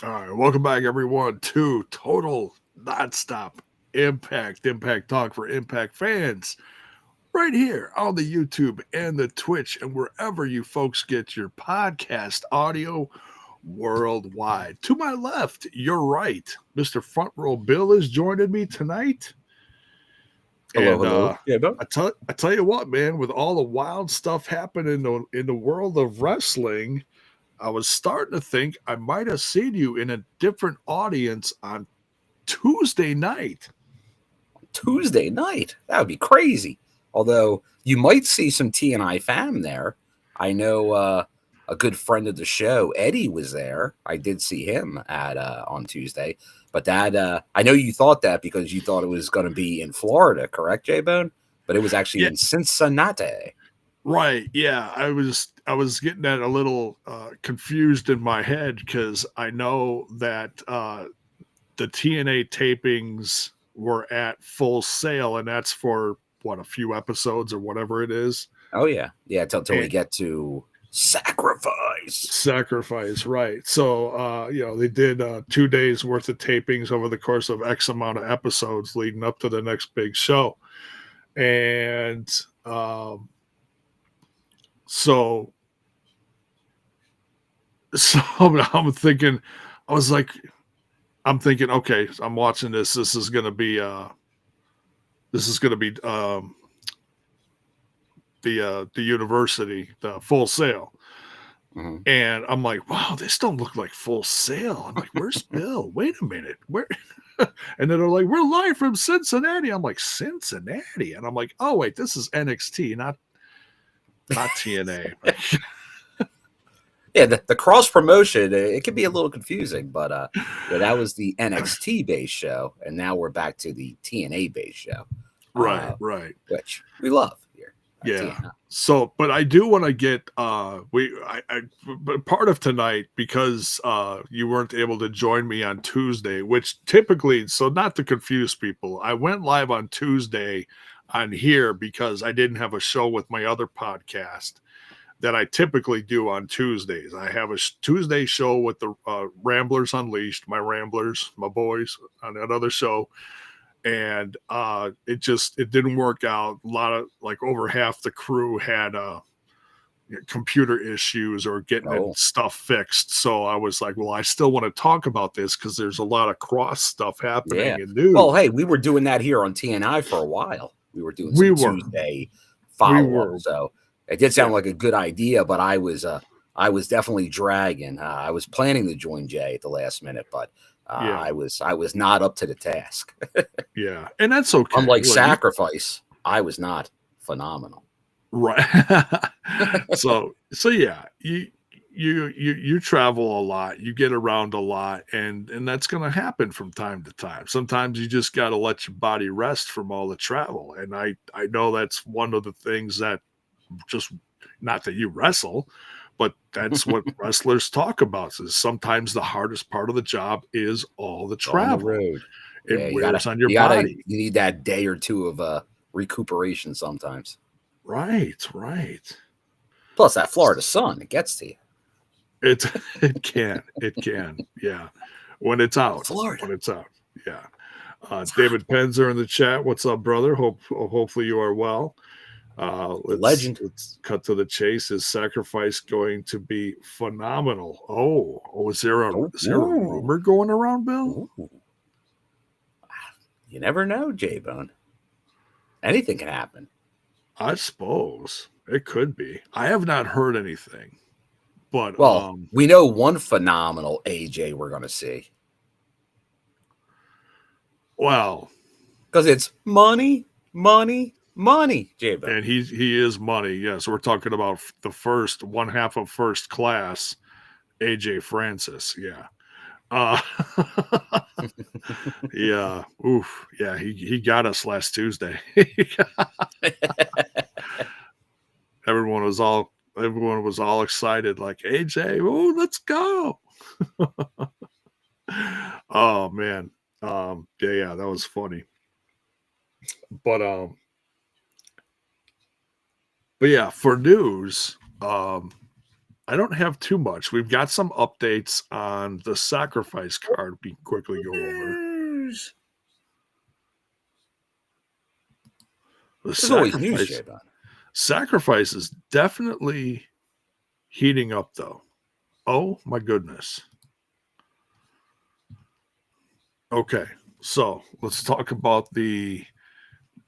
All right, welcome back, everyone, to Total Nonstop Impact Talk for Impact fans, right here on the YouTube and the Twitch, and wherever you folks get your podcast audio worldwide. To my left, you're right, Mr. Front Row Bill is joining me tonight, Hello, and hello. Yeah, no. I tell you what, man, with all the wild stuff happening in the world of wrestling. I was starting to think I might have seen you in a different audience on Tuesday night. Tuesday night. That would be crazy. Although you might see some TNI fam there. I know a good friend of the show, Eddie, was there. I did see him at on Tuesday. But that I know you thought that because you thought it was going to be in Florida, correct, J-Bone? But it was actually Yeah, in Cincinnati. right. Yeah, I was getting that a little confused in my head because I know that the TNA tapings were at Full Sail, and that's for what, a few episodes or whatever it is. Oh, yeah. Yeah, till we And get to Sacrifice. Sacrifice, right. So they did 2 days worth of tapings over the course of X amount of episodes leading up to the next big show. And so so I'm thinking, I was like, I'm thinking, okay, I'm watching this. This is gonna be the university, the Full Sail. Mm-hmm. And I'm like, wow, this don't look like Full Sail. I'm like, where's Bill? Wait a minute. Where? And then they're like, we're live from Cincinnati. I'm like, Cincinnati? And I'm like, oh, wait, this is NXT, not TNA. Yeah, the cross promotion, it can be a little confusing, but yeah, that was the NXT based show, and now we're back to the TNA based show, Right, right. which we love here at Yeah. TNA. So, but I do want to get but part of tonight, because you weren't able to join me on Tuesday, which typically, so not to confuse people, I went live on Tuesday on here because I didn't have a show with my other podcast that I typically do on Tuesdays. I have a Tuesday show with the Ramblers Unleashed, my Ramblers, my boys, on another show. And it didn't work out. A lot of, like, over half the crew had computer issues or getting Oh, stuff fixed. So I was like, well, I still want to talk about this because there's a lot of cross stuff yeah. happening in Well, news. hey, we were doing that here on TNI for a while. We were doing We some were, Tuesday we follow up, were, so it did yeah, sound like a good idea. But I was definitely dragging. I was planning to join Jay at the last minute, but yeah, I was not up to the task. yeah, and that's okay. Unlike Look, Sacrifice, I was not phenomenal. right. So yeah, you travel a lot, you get around a lot, and that's going to happen from time to time. Sometimes you just got to let your body rest from all the travel, and I know that's one of the things that, just, not that you wrestle, but that's what wrestlers talk about, is sometimes the hardest part of the job is all the On the travel. road. It Yeah, wears on your body. you need that day or two of recuperation sometimes. Right, right. Plus that Florida sun, it gets to you. It it can, yeah. When it's out, Florida. yeah. David Penzer in the chat. What's up, brother? Hopefully you are well. The Let's legend. cut to the chase. Is Sacrifice going to be phenomenal? Oh, Oh, is there a rumor going around, Bill? ooh. You never know, J-Bone. Anything can happen. I suppose it could be. I have not heard anything, but Well, we know one phenomenal AJ we're going to see. well, Because it's money, money, money, J-Bone. and he is money. Yes, we're talking about the first one half of First Class, AJ Francis. Yeah. Uh, yeah. Oof. Yeah. He got us last Tuesday. Everyone was all excited, like, AJ. Oh, let's go. Oh man. Yeah, that was funny. But but yeah, for news, I I don't have too much. We've got some updates on the sacrifice card we can quickly go over. There's always news, J-Bone. Sacrifice is definitely heating up, though. Oh, my goodness. Okay, so let's talk about the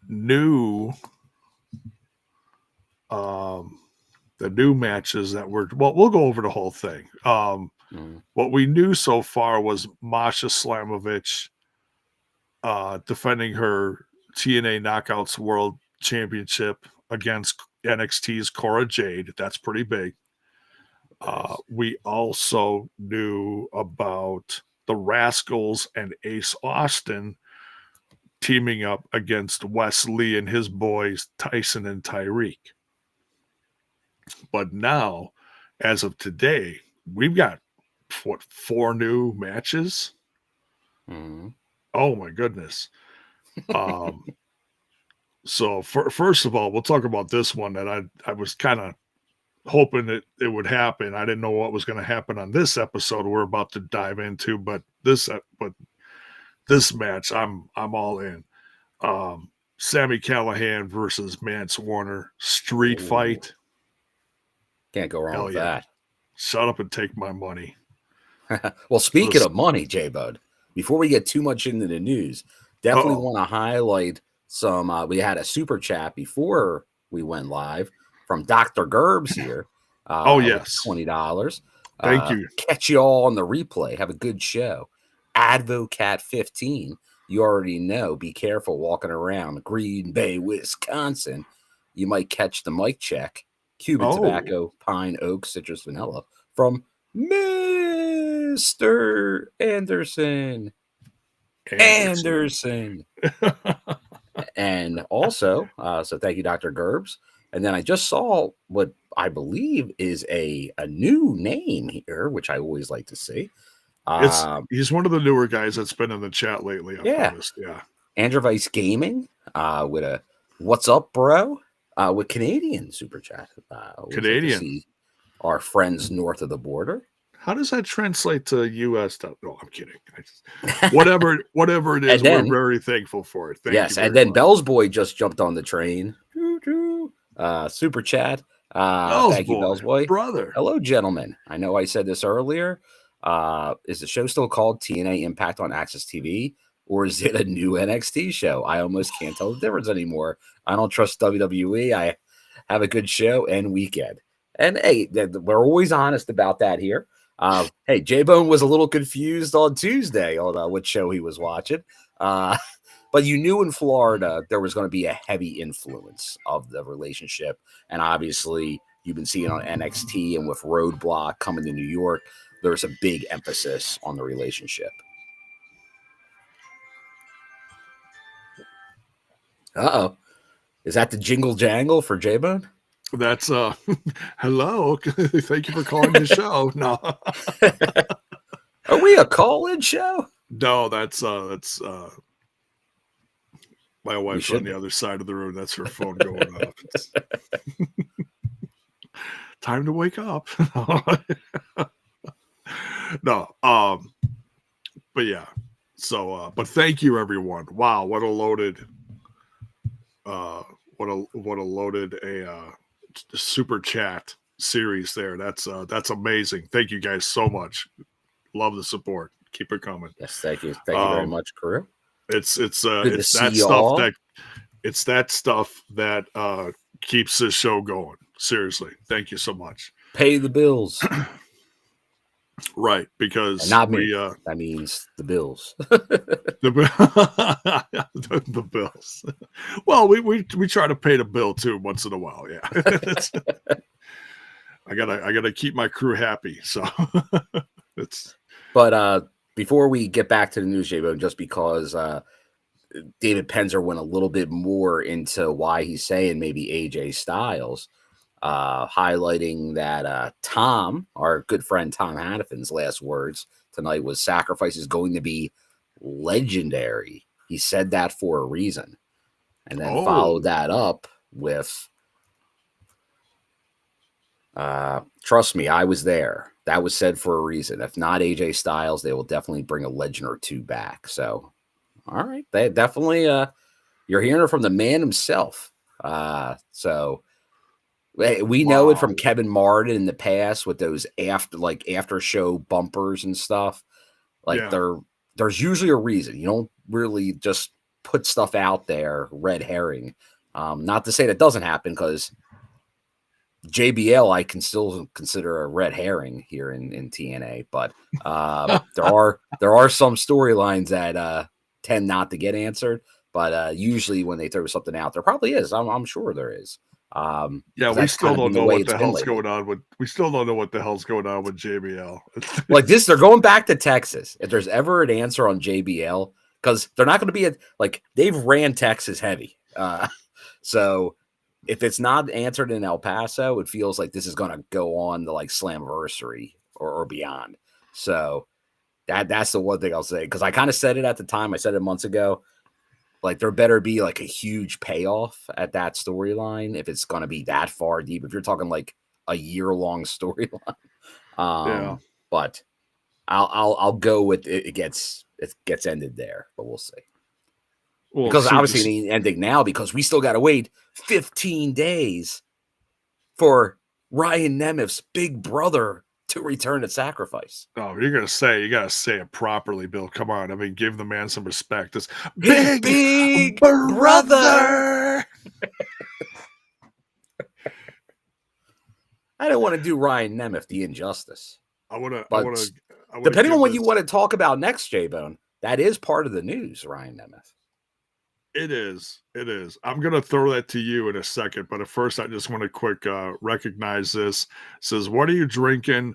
new matches that we'll go over the whole thing. What we knew so far was Masha Slamovich defending her TNA Knockouts World Championship against NXT's Cora Jade. That's pretty big. We also knew about the Rascals and Ace Austin teaming up against Wes Lee and his boys, Tyson and Tyreek. But now, as of today, we've got, 4 new matches? Oh, my goodness. So, first of all, we'll talk about this one that I was kind of hoping that it would happen. I didn't know what was going to happen on this episode we're about to dive into, but this match, I'm all in. Sami Callihan versus Mance Warner street fight. Can't go wrong with that. Shut up and take my money. Well, speaking of money, J-Bud, before we get too much into the news, definitely want to highlight some. We had a super chat before we went live from Dr. Gerbs here. Yes. $20. Thank you. Catch you all on the replay. Have a good show. Advocat15. You already know. Be careful walking around Green Bay, Wisconsin. You might catch the mic check. Cuban tobacco, pine, oak, citrus, vanilla from Mr. Anderson. And also, so thank you, Dr. Gerbs. And then I just saw what I believe is a new name here, which I always like to see. He's one of the newer guys that's been in the chat lately. I've noticed. Yeah. Androvice Gaming with a "What's up, bro?" With Canadian super chat. Canadian. Like our friends north of the border. How does that translate to U.S. stuff? No, I'm kidding. Whatever it is, we're very thankful for it. Thank you and then Bell's Boy just jumped on the train. Super chat. Thank you, Bell's Boy. Brother. Hello, gentlemen. I know I said this earlier. Is the show still called TNA Impact on Access TV? Or is it a new NXT show? I almost can't tell the difference anymore. I don't trust WWE. I have a good show and weekend. And hey, we're always honest about that here. Hey, J-Bone was a little confused on Tuesday on what show he was watching. But you knew in Florida there was going to be a heavy influence of the relationship. And obviously, you've been seeing on NXT and with Roadblock coming to New York, there's a big emphasis on the relationship. Uh-oh. Is that the jingle jangle for J-Bone? That's hello. Thank you for calling the show. No. Are we a call-in show? No, that's my wife's on the other side of the room. That's her phone going off. Time to wake up. No, but yeah. So but thank you everyone. Wow, what a loaded super chat series there. That's amazing. Thank you guys so much. Love the support. Keep it coming. Yes, thank you. Thank you very much, crew. It's that stuff that keeps this show going. Seriously. Thank you so much. Pay the bills. Right, because and not me. That means the bills. the bills. Well, we try to pay the bill too once in a while. Yeah, I gotta keep my crew happy. So it's. But before we get back to the news, J-Bone, just because David Penzer went a little bit more into why he's saying maybe AJ Styles. Highlighting that Tom, our good friend Tom Hannafin's last words tonight was sacrifice is going to be legendary. He said that for a reason. And then followed that up with Trust me, I was there. That was said for a reason. If not AJ Styles, they will definitely bring a legend or two back. So, all right, they definitely. You're hearing it from the man himself. So we know it from Kevin Martin in the past with those after show bumpers and stuff. Like there's usually a reason. You don't really just put stuff out there, red herring. Not to say that doesn't happen, because JBL I can still consider a red herring here in TNA, but there are some storylines that tend not to get answered. But usually when they throw something out, there probably is. I'm sure there is. We still don't know what the hell's going on with. We still don't know what the hell's going on with JBL. Like this, they're going back to Texas. If there's ever an answer on JBL, because they're not going to be they've ran Texas heavy. So if it's not answered in El Paso, it feels like this is going to go on the Slamversary or beyond. So that's the one thing I'll say, because I kind of said it at the time. I said it months ago. Like there better be a huge payoff at that storyline if it's going to be that far deep. If you're talking a year-long storyline, but I'll go with it gets ended there, but we'll see. Well, because obviously it ain't ending now, because we still got to wait 15 days for Ryan Nemeth's big brother to return at Sacrifice. Oh, you gotta say it properly, Bill. Come on, I mean, give the man some respect. This big brother. I don't want to do Ryan Nemeth the injustice. I want to. Depending on what you want to talk about next, J-Bone, that is part of the news. Ryan Nemeth. It is. I'm going to throw that to you in a second, but at first I just want to quick recognize this. It says, "What are you drinking?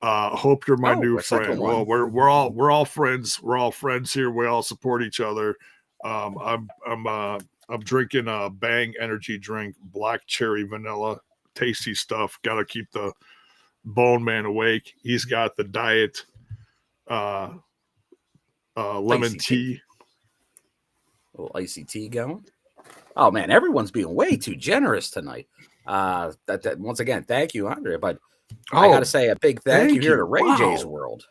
Hope you're my new friend." Well, we're all friends. We're all friends here. We all support each other. I'm drinking a Bang energy drink, black cherry vanilla, tasty stuff. Got to keep the bone man awake. He's got the diet lemon tea. A little icy tea going. Oh man, everyone's being way too generous tonight. That once again, thank you, Andre. But I got to say a big thank you here to Ray J's World.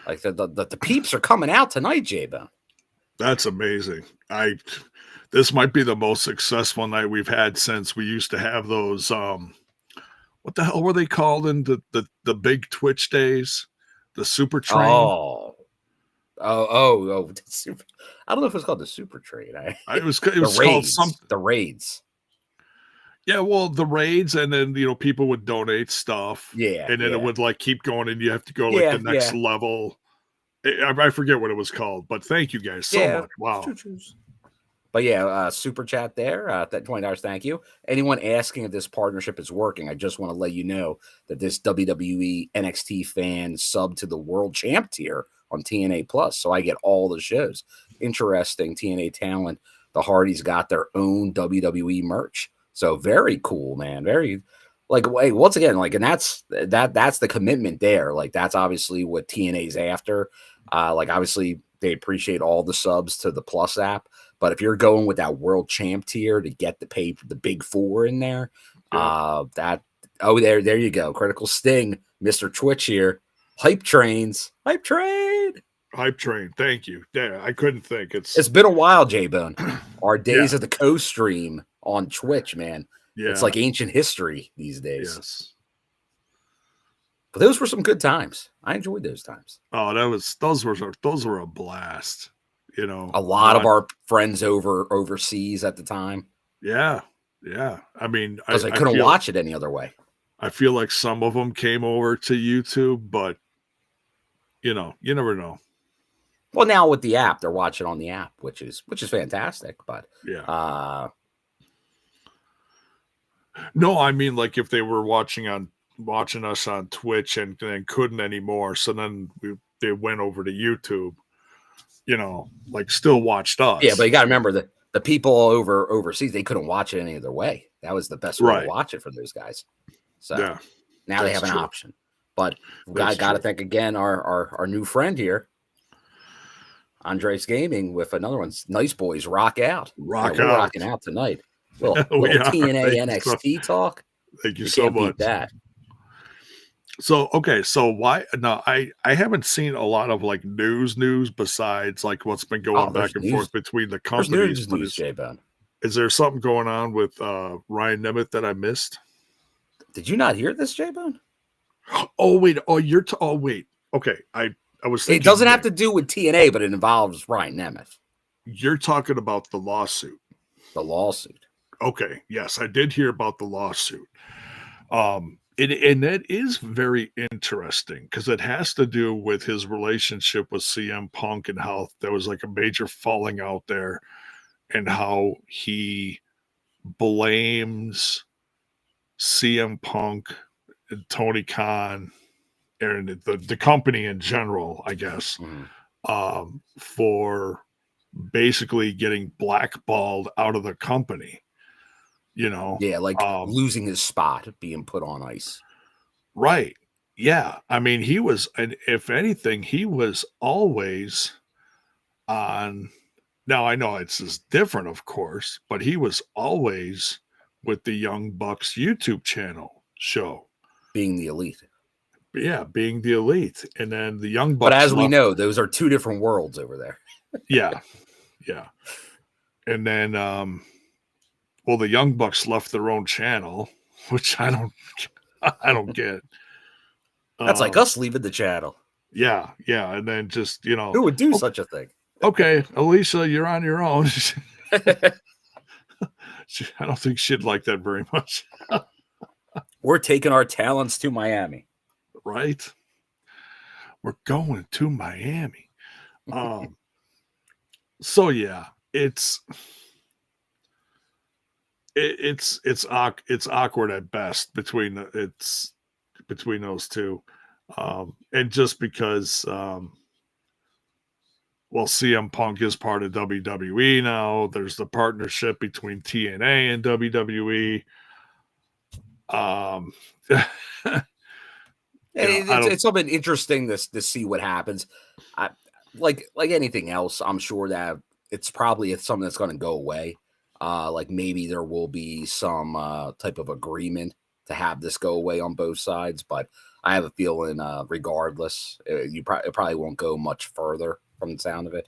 Like the peeps are coming out tonight, J-Bone. That's amazing. This might be the most successful night we've had since we used to have those. What the hell were they called in the big Twitch days? The Super Train. Oh. I don't know if it's called the Super Train. It was called something. The raids. Yeah, well, the raids, and then people would donate stuff. Yeah, and then it would keep going, and you have to go the next level. I forget what it was called, but thank you guys so much. Wow. But super chat there. That $20. Thank you. Anyone asking if this partnership is working, I just want to let you know that this WWE NXT fan sub to the World Champ tier on TNA Plus, so I get all the shows. Interesting TNA talent. The Hardys got their own WWE merch, so very cool, man. Very once again, and that's the commitment there. That's obviously what TNA's after. Obviously they appreciate all the subs to the Plus app, but if you're going with that World Champ tier to get the big four in there, there you go. Critical Sting, Mr. Twitch here. Hype train. Thank you. Yeah, I couldn't think. It's been a while, J-Bone. Our days of the co-stream on Twitch, man. Yeah. It's like ancient history these days. Yes. But those were some good times. I enjoyed those times. Oh, those were a blast. A lot of our friends overseas at the time. Yeah. I mean, because I couldn't watch it any other way. I feel like some of them came over to YouTube, but you never know. Well, now with the app, they're watching on the app, which is fantastic. But no, I mean, if they were watching us on Twitch and couldn't anymore, so then they went over to YouTube. Still watched us. Yeah, but you got to remember that the people overseas, they couldn't watch it any other way. That was the best way to watch it for those guys. So now they have an option. But got to thank again our new friend here, Andres Gaming, with another one. Nice boys, rock out. We're rocking out tonight. Little TNA NXT talk. Thank you You so can't beat much. that. So okay, so why no, I haven't seen a lot of like news besides like what's been going back There's and forth news. between the There's companies. But news, J-Bone. is there something going on with Ryan Nemeth that I missed? Did you not hear this, J-Bone? Oh wait, oh wait. Okay, I was thinking It doesn't have to do with TNA, but it involves Ryan Nemeth. You're talking about the lawsuit. The lawsuit. Okay, yes, I did hear about the lawsuit. And that is very interesting because it has to do with his relationship with CM Punk and how there was like a major falling out there, and how he blames CM Punk and Tony Khan and the company in general, I guess, for basically getting blackballed out of the company. Yeah, like losing his spot, being put on ice. Right. Yeah. I mean, he was, and if anything, he was always on. Now, I know it's just different, of course, but he was always with the Young Bucks YouTube channel show. Being the Elite. Yeah, being the Elite. And then the Young Bucks. But as we know, those are two different worlds over there. Yeah. Yeah. And then, well, the Young Bucks left their own channel, which I don't get. That's like us leaving the channel. Yeah, yeah, and then just who would do such a thing? Okay, Alisha, you're on your own. I don't think she'd like that very much. We're taking our talents to Miami, right? We're going to Miami. So yeah, it's awkward at best between those two. And just because well, CM Punk is part of WWE now. There's the partnership between TNA and WWE. It's something interesting to see what happens. Like anything else, I'm sure that it's probably something that's going to go away. Like maybe there will be some type of agreement to have this go away on both sides, but I have a feeling, regardless, it probably won't go much further from the sound of it.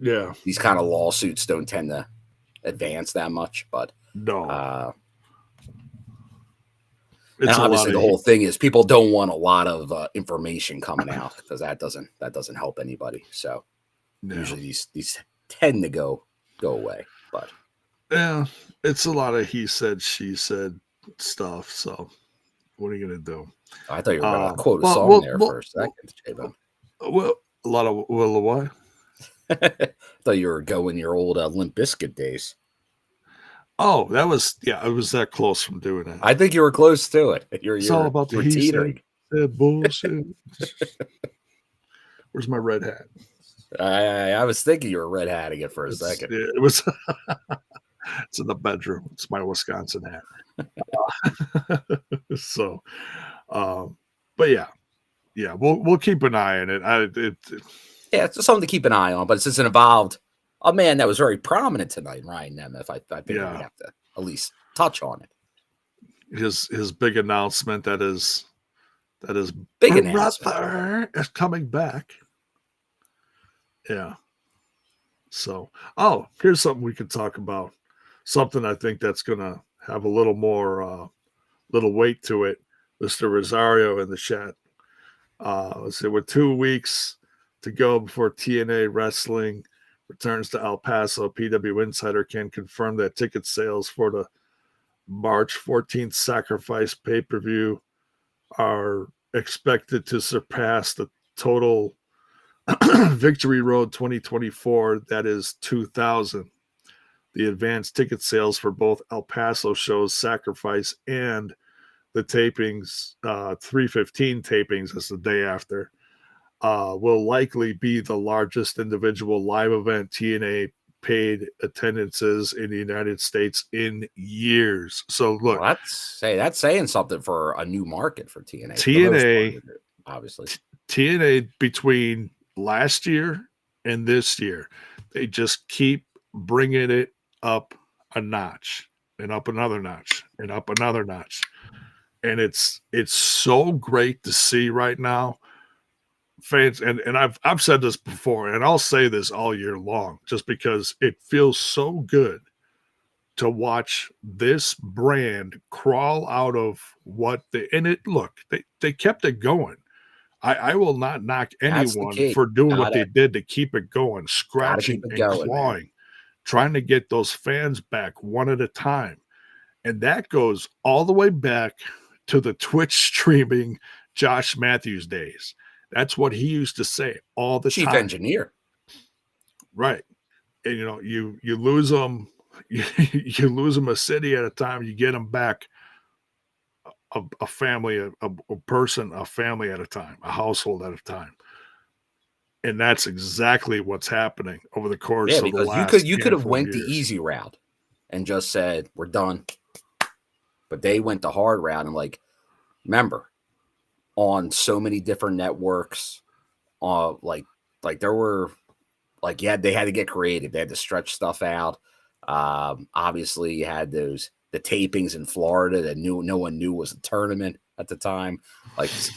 Yeah, these kind of lawsuits don't tend to advance that much, but no. And obviously, the whole thing is people don't want a lot of information coming out because that doesn't help anybody. So usually these tend to go away. But yeah, it's a lot of he said, she said stuff. So what are you gonna do? I thought you were going to quote a song there for a second, J-Bone. Well, a lot of what? I thought you were going your old Limp Bizkit days. Oh, it was that close from doing that. I think you were close to it. It's all about the he said bullshit. Where's my red hat? I was thinking you were red hatting it for a second. It was. It's in the bedroom. It's my Wisconsin hat. So, but yeah, we'll keep an eye on it. Yeah, it's something to keep an eye on. But since it involved a man that was very prominent tonight, Ryan Nemeth, I think we have to at least touch on it. His big announcement that is big announcement is coming back. Yeah. So, here's something we could talk about. Something I think that's gonna have a little more little weight to it. Mr. Rosario in the chat. Let's see, with 2 weeks to go before TNA Wrestling returns to El Paso, PW Insider can confirm that ticket sales for the March 14th Sacrifice pay-per-view are expected to surpass the total Victory Road 2024, that is 2,000. The advanced ticket sales for both El Paso shows, Sacrifice, and the tapings, 315 tapings, is the day after, will likely be the largest individual live event TNA paid attendances in the United States in years. So look, that's saying something for a new market for TNA. TNA, obviously, TNA between last year and this year, they just keep bringing it up a notch and up another notch and up another notch. and it's so great to see right now. Fans, and I've said this before, and I'll say this all year long, just because it feels so good to watch this brand crawl out of what they and it look, they kept it going. I will not knock That's the anyone key. for doing what they Gotta did to keep it going, gotta scratching keep it and going, man. clawing, trying to get those fans back one at a time. And that goes all the way back to the Twitch streaming Josh Matthews days. That's what he used to say all the Chief time. engineer. Right. And you lose them, you lose them a city at a time, you get them back a family, a person, a family at a time, a household at a time. And that's exactly what's happening over the course Yeah, of the because last you could have handful of went the years. easy route and just said we're done. But they went the hard route and remember, on so many different networks, like there were they had to get creative. They had to stretch stuff out. Obviously, you had the tapings in Florida that no one knew was a tournament at the time.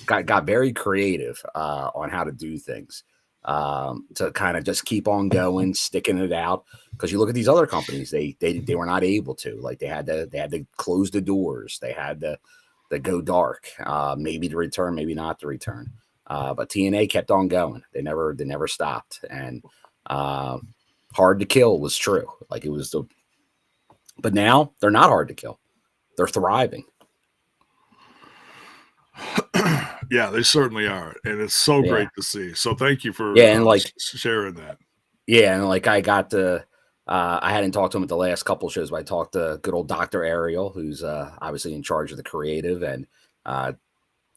Got very creative on how to do things to kind of just keep on going, sticking it out. Because you look at these other companies, they were not able to. They had to close the doors. They had to go dark. Maybe to return, maybe not to return. But TNA kept on going. They never stopped. And hard to kill was true. It was but now they're not hard to kill. They're thriving. Yeah, they certainly are. And it's so great to see. So thank you for sharing that. Yeah. And I got to, I hadn't talked to him at the last couple shows, but I talked to good old Dr. Ariel, who's obviously in charge of the creative, and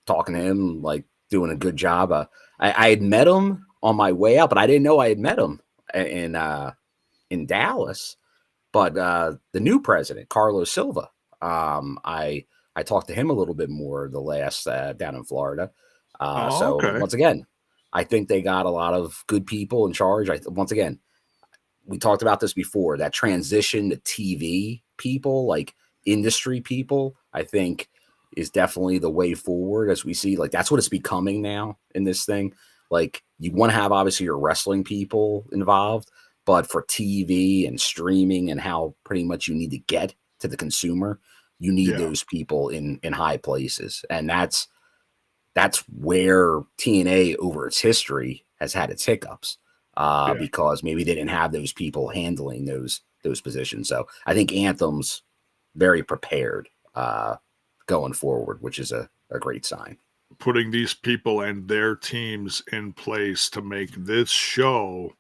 talking to him, doing a good job. I had met him on my way out, but I didn't know I had met him in Dallas. But the new president, Carlos Silva, I talked to him a little bit more the last down in Florida. Once again, I think they got a lot of good people in charge. Once again, we talked about this before, that transition to TV people, industry people, I think is definitely the way forward, as we see. That's what it's becoming now in this thing. You want to have obviously your wrestling people involved, but for TV and streaming and how pretty much you need to get to the consumer, you need those people in high places. And that's where TNA over its history has had its hiccups because maybe they didn't have those people handling those positions. So I think Anthem's very prepared going forward, which is a great sign. Putting these people and their teams in place to make this show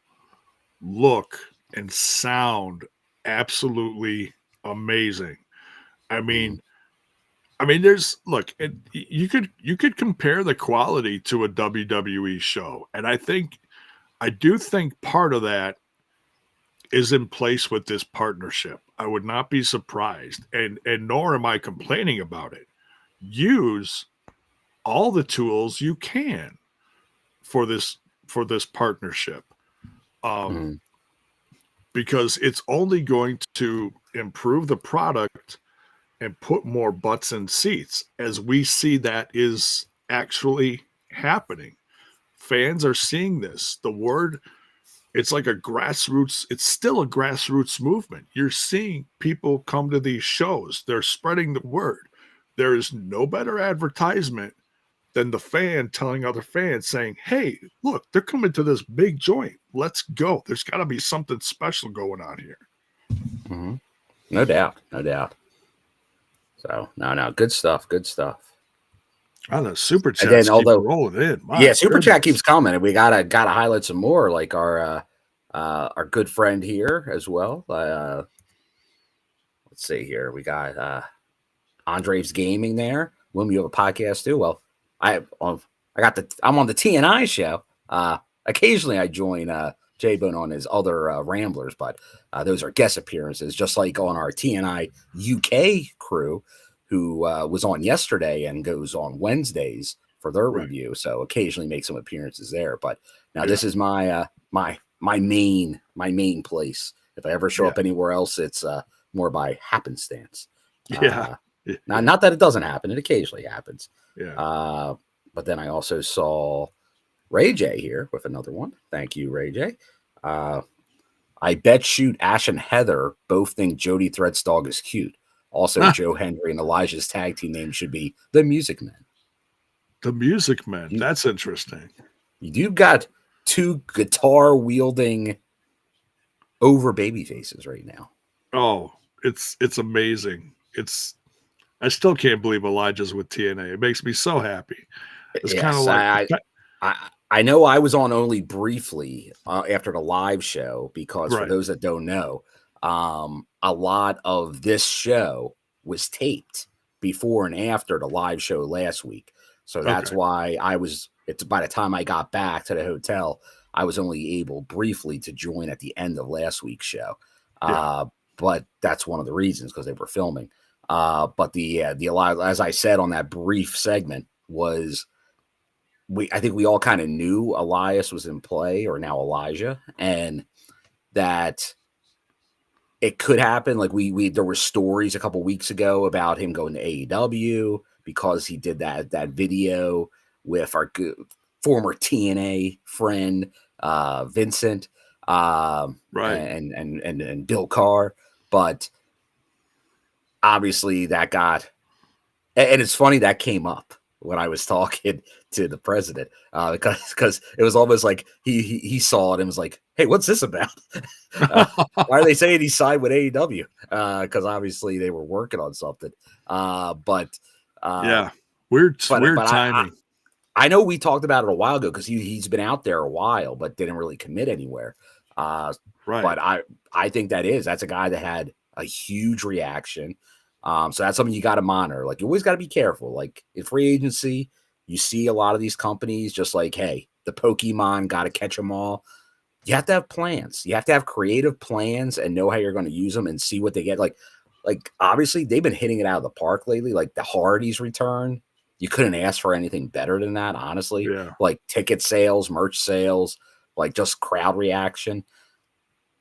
look and sound absolutely amazing. I mean, you could compare the quality to a WWE show, and I do think part of that is in place with this partnership. I would not be surprised, and nor am I complaining about it. Use all the tools you can for this partnership, because it's only going to improve the product and put more butts in seats, as we see that is actually happening. Fans are seeing this. The word, it's like it's still a grassroots movement. You're seeing people come to these shows. They're spreading the word. There is no better advertisement than the fan telling other fans, saying, hey, look, they're coming to this big joint. Let's go. There's got to be something special going on here. Mm-hmm. No doubt. So, no, good stuff. Oh, the super chat keep rolling in. Super chat keeps coming, and we gotta highlight some more, like our good friend here as well. Let's see here. We got Andre's Gaming there. William, you have a podcast too. Well, I'm on the TNI show. Occasionally I join J-Bone on his other Ramblers, but those are guest appearances, just like on our TNI UK crew, who was on yesterday and goes on Wednesdays for their review. So occasionally make some appearances there. But now this is my main place. If I ever show up anywhere else, it's more by happenstance. Yeah. Not that it doesn't happen. It occasionally happens. Yeah. But then I also saw Ray J here with another one. Thank you, Ray J. I bet shoot Ash and Heather both think Jody Threat's dog is cute. Also, Joe Hendry and Elijah's tag team name should be the Music Men. The Music Men. That's interesting. You've got two guitar wielding over baby faces right now. Oh, it's amazing. I still can't believe Elijah's with TNA. It makes me so happy. It's kind of like I know I was on only briefly after the live show because for those that don't know, a lot of this show was taped before and after the live show last week. So that's why by the time I got back to the hotel, I was only able briefly to join at the end of last week's show. But that's one of the reasons because they were filming. But the as I said on that brief segment was I think we all kind of knew Elias was in play, or now Elijah, and that it could happen. Like there were stories a couple weeks ago about him going to AEW because he did that video with our former TNA friend Vincent, and Bill Carr, but obviously that got, and it's funny that came up when I was talking to the president, because it was almost like he saw it and was like, "Hey, what's this about? Why are they saying he signed with AEW?" Because obviously they were working on something. Weird timing. I know we talked about it a while ago because he's been out there a while, but didn't really commit anywhere. But I think that's a guy that had a huge reaction. So that's something you got to monitor. Like, you always got to be careful. Like, in free agency, you see a lot of these companies just like, hey, the Pokemon, got to catch them all. You have to have plans. You have to have creative plans and know how you're going to use them and see what they get. Like obviously they've been hitting it out of the park lately. Like the Hardys return, you couldn't ask for anything better than that, honestly. Yeah. Like ticket sales, merch sales, like just crowd reaction.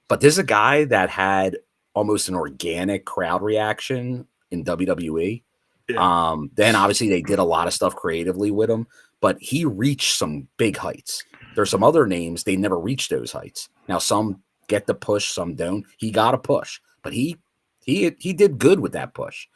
But there's a guy that had almost an organic crowd reaction in WWE. Yeah. Then obviously they did a lot of stuff creatively with him, but he reached some big heights. There's some other names, they never reached those heights. Now some get the push, some don't. He got a push, but he did good with that push.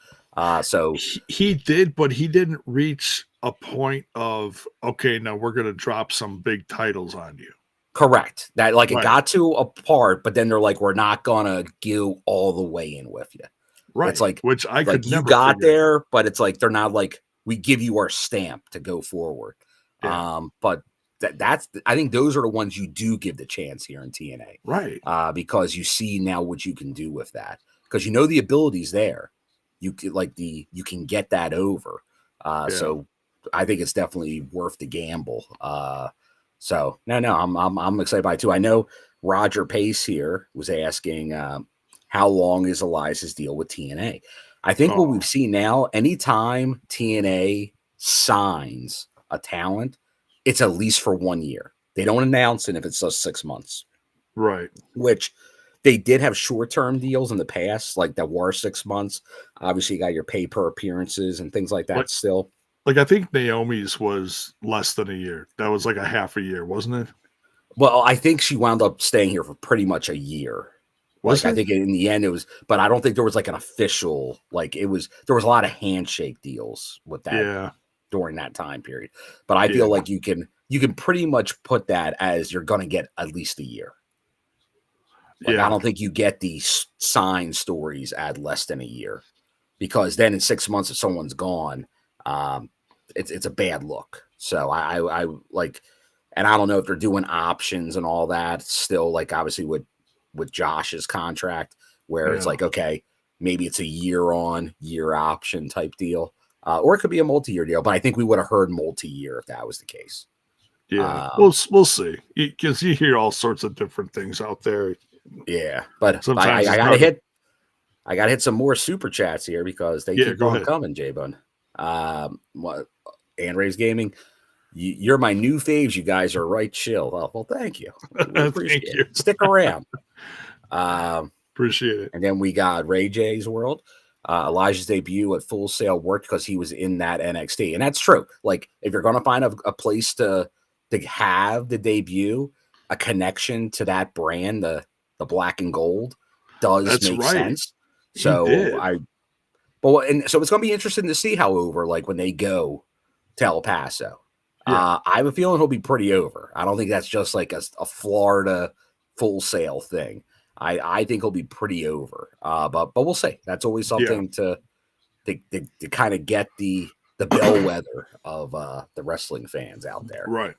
So he did, but he didn't reach a point of, okay, now we're going to drop some big titles on you. Correct. That it got to a part, but then they're like, we're not gonna go all the way in with you. Right. It's like, which I could never. You got there, but it's like they're not like, we give you our stamp to go forward. Yeah. But that's I think those are the ones you do give the chance here in TNA, right? Because you see now what you can do with that, because you know the ability's there. You can get that over. So I think it's definitely worth the gamble. So no, I'm excited by it too. I know Roger Pace here was asking how long is Elias's deal with TNA? I think what we've seen now, anytime TNA signs a talent, it's at least for 1 year. They don't announce it if it's just 6 months. Right. Which they did have short-term deals in the past, like that were 6 months. Obviously, you got your pay per appearances and things like that still. Like, I think Naomi's was less than a year. That was like a half a year, wasn't it? Well, I think she wound up staying here for pretty much a year. I think in the end it was, but I don't think there was like an official, there was a lot of handshake deals with that during that time period. But I feel like you can pretty much put that as you're going to get at least a year. I don't think you get these sign stories at less than a year, because then in 6 months, if someone's gone, it's a bad look. So I like, and I don't know if they're doing options and all that still, like obviously with Josh's contract, where it's like, okay, maybe it's a year on year option type deal, or it could be a multi-year deal, but I think we would have heard multi-year if that was the case. Yeah, we'll see, because you hear all sorts of different things out there. Yeah, but sometimes I gotta hit some more super chats here because they keep on coming, J-Bun. Andres Gaming, you're my new faves. You guys are right chill. Oh, well, thank you. Thank you. Stick around. Appreciate it. And then we got Ray J's World. Elijah's debut at Full Sail worked because he was in that NXT, and that's true. Like, if you're going to find a place to have the debut, a connection to that brand, the black and gold, does That's make right. sense. He did. So it's going to be interesting to see, however, like when they go to El Paso. Yeah. I have a feeling he'll be pretty over. I don't think that's just like a Florida Full Sail thing. I think he'll be pretty over. But we'll see. That's always something to kind of get the bellwether of the wrestling fans out there. Right.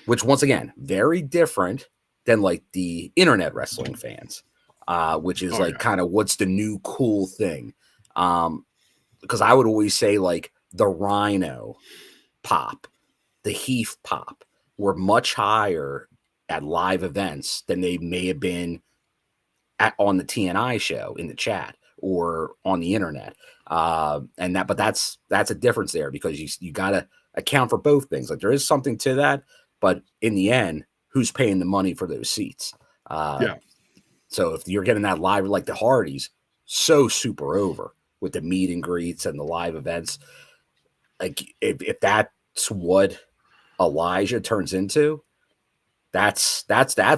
Which, once again, very different than like the internet wrestling fans, which is kind of what's the new cool thing. Because I would always say like the Rhino pop, the Heath pop were much higher at live events than they may have been on the TNI show in the chat or on the internet. But that's a difference there, because you got to account for both things. Like, there is something to that, but in the end, who's paying the money for those seats? So if you're getting that live, like the Hardys, so super over with the meet and greets and the live events, like if that's what Elijah turns into, that's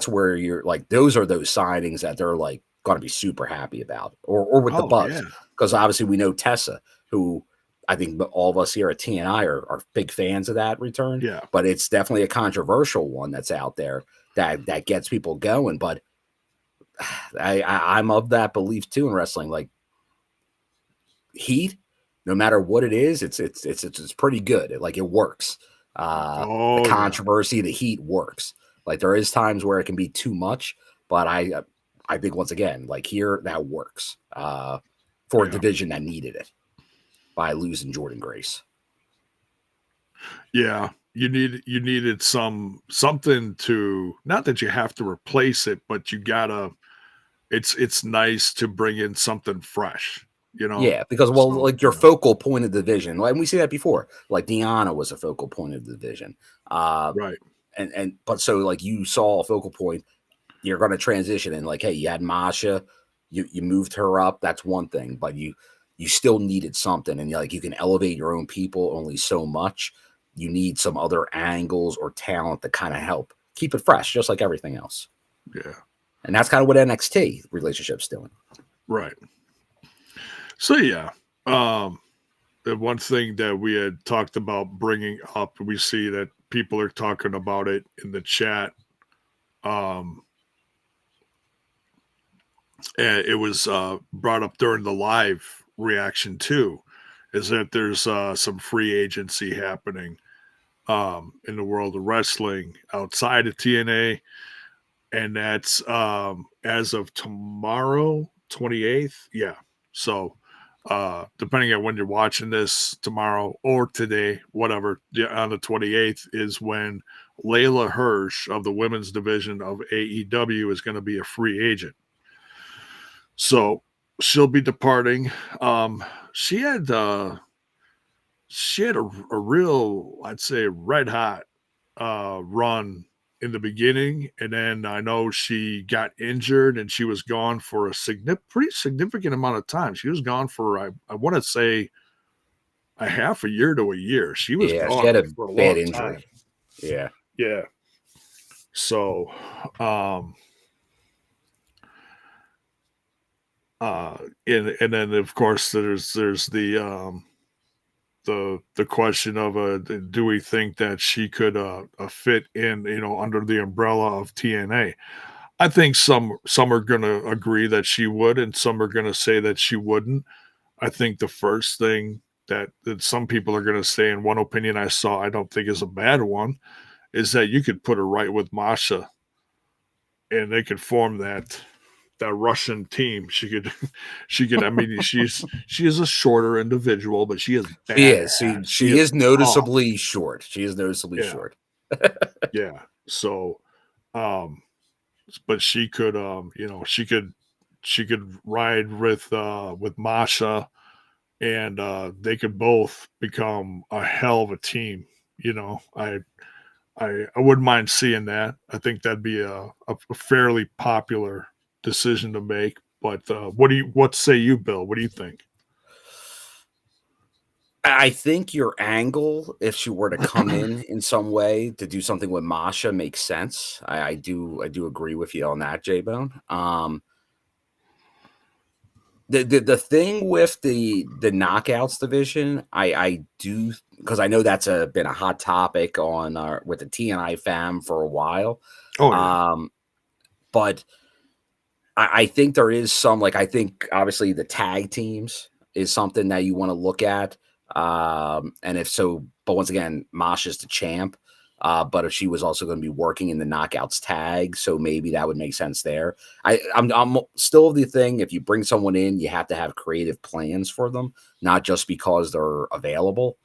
where you're like, those are those signings that they're like going to be super happy about, or with the Bucks, because obviously we know Tessa, who I think all of us here at TNI are big fans of that return. Yeah, but it's definitely a controversial one that's out there that gets people going. But I'm of that belief too in wrestling. Like, heat, no matter what it is, it's pretty good. It works. The controversy, the heat works. Like, there is times where it can be too much, but I think, once again, like, here, that works for a division that needed it by losing Jordan Grace. Yeah, you needed something to, not that you have to replace it, but you gotta. It's nice to bring in something fresh. Yeah, because like your focal point of the division, and we see that before. Like, Deanna was a focal point of the division, right? But so, like, you saw a focal point, you're going to transition, and like, hey, you had Masha, you moved her up. That's one thing, but you still needed something, and you can elevate your own people only so much. You need some other angles or talent to kind of help keep it fresh, just like everything else. Yeah, and that's kind of what NXT relationship's doing. Right. So yeah, the one thing that we had talked about bringing up, we see that people are talking about it in the chat. And it was brought up during the live reaction too, is that there's some free agency happening in the world of wrestling outside of TNA, and that's as of tomorrow, 28th. Yeah, so. Depending on when you're watching this, tomorrow or today, whatever, on the 28th is when Layla Hirsch of the women's division of AEW is going to be a free agent. So she'll be departing. She had a real, I'd say, red hot run in the beginning, and then I know she got injured and she was gone for a pretty significant amount of time. She was gone for I want to say a half a year to a year. She was gone. She had a for a bad long injury. Time. Yeah. So, and then of course there's the question of do we think that she could fit in, under the umbrella of TNA? I think some are going to agree that she would, and some are going to say that she wouldn't. I think the first thing that some people are going to say, and one opinion I saw, I don't think is a bad one, is that you could put her right with Masha, and they could form that Russian team. She could. I mean, she is a shorter individual, but she is badass. She is noticeably short. She is noticeably short. Yeah. So, but she could, she could ride with Masha, and they could both become a hell of a team. I wouldn't mind seeing that. I think that'd be a fairly popular decision to make. But what say you, Bill? What do you think? I think your angle, if she were to come in some way to do something with Masha, makes sense. I do agree with you on that, J Bone. The thing with the knockouts division, I do, because I know that's been a hot topic on with the TNI fam for a while. Oh yeah. But I think there is some, like, I think obviously the tag teams is something that you want to look at. And if so, but once again, Masha's the champ. But if she was also going to be working in the knockouts tag, so maybe that would make sense there. I'm still of the thing, if you bring someone in, you have to have creative plans for them, not just because they're available.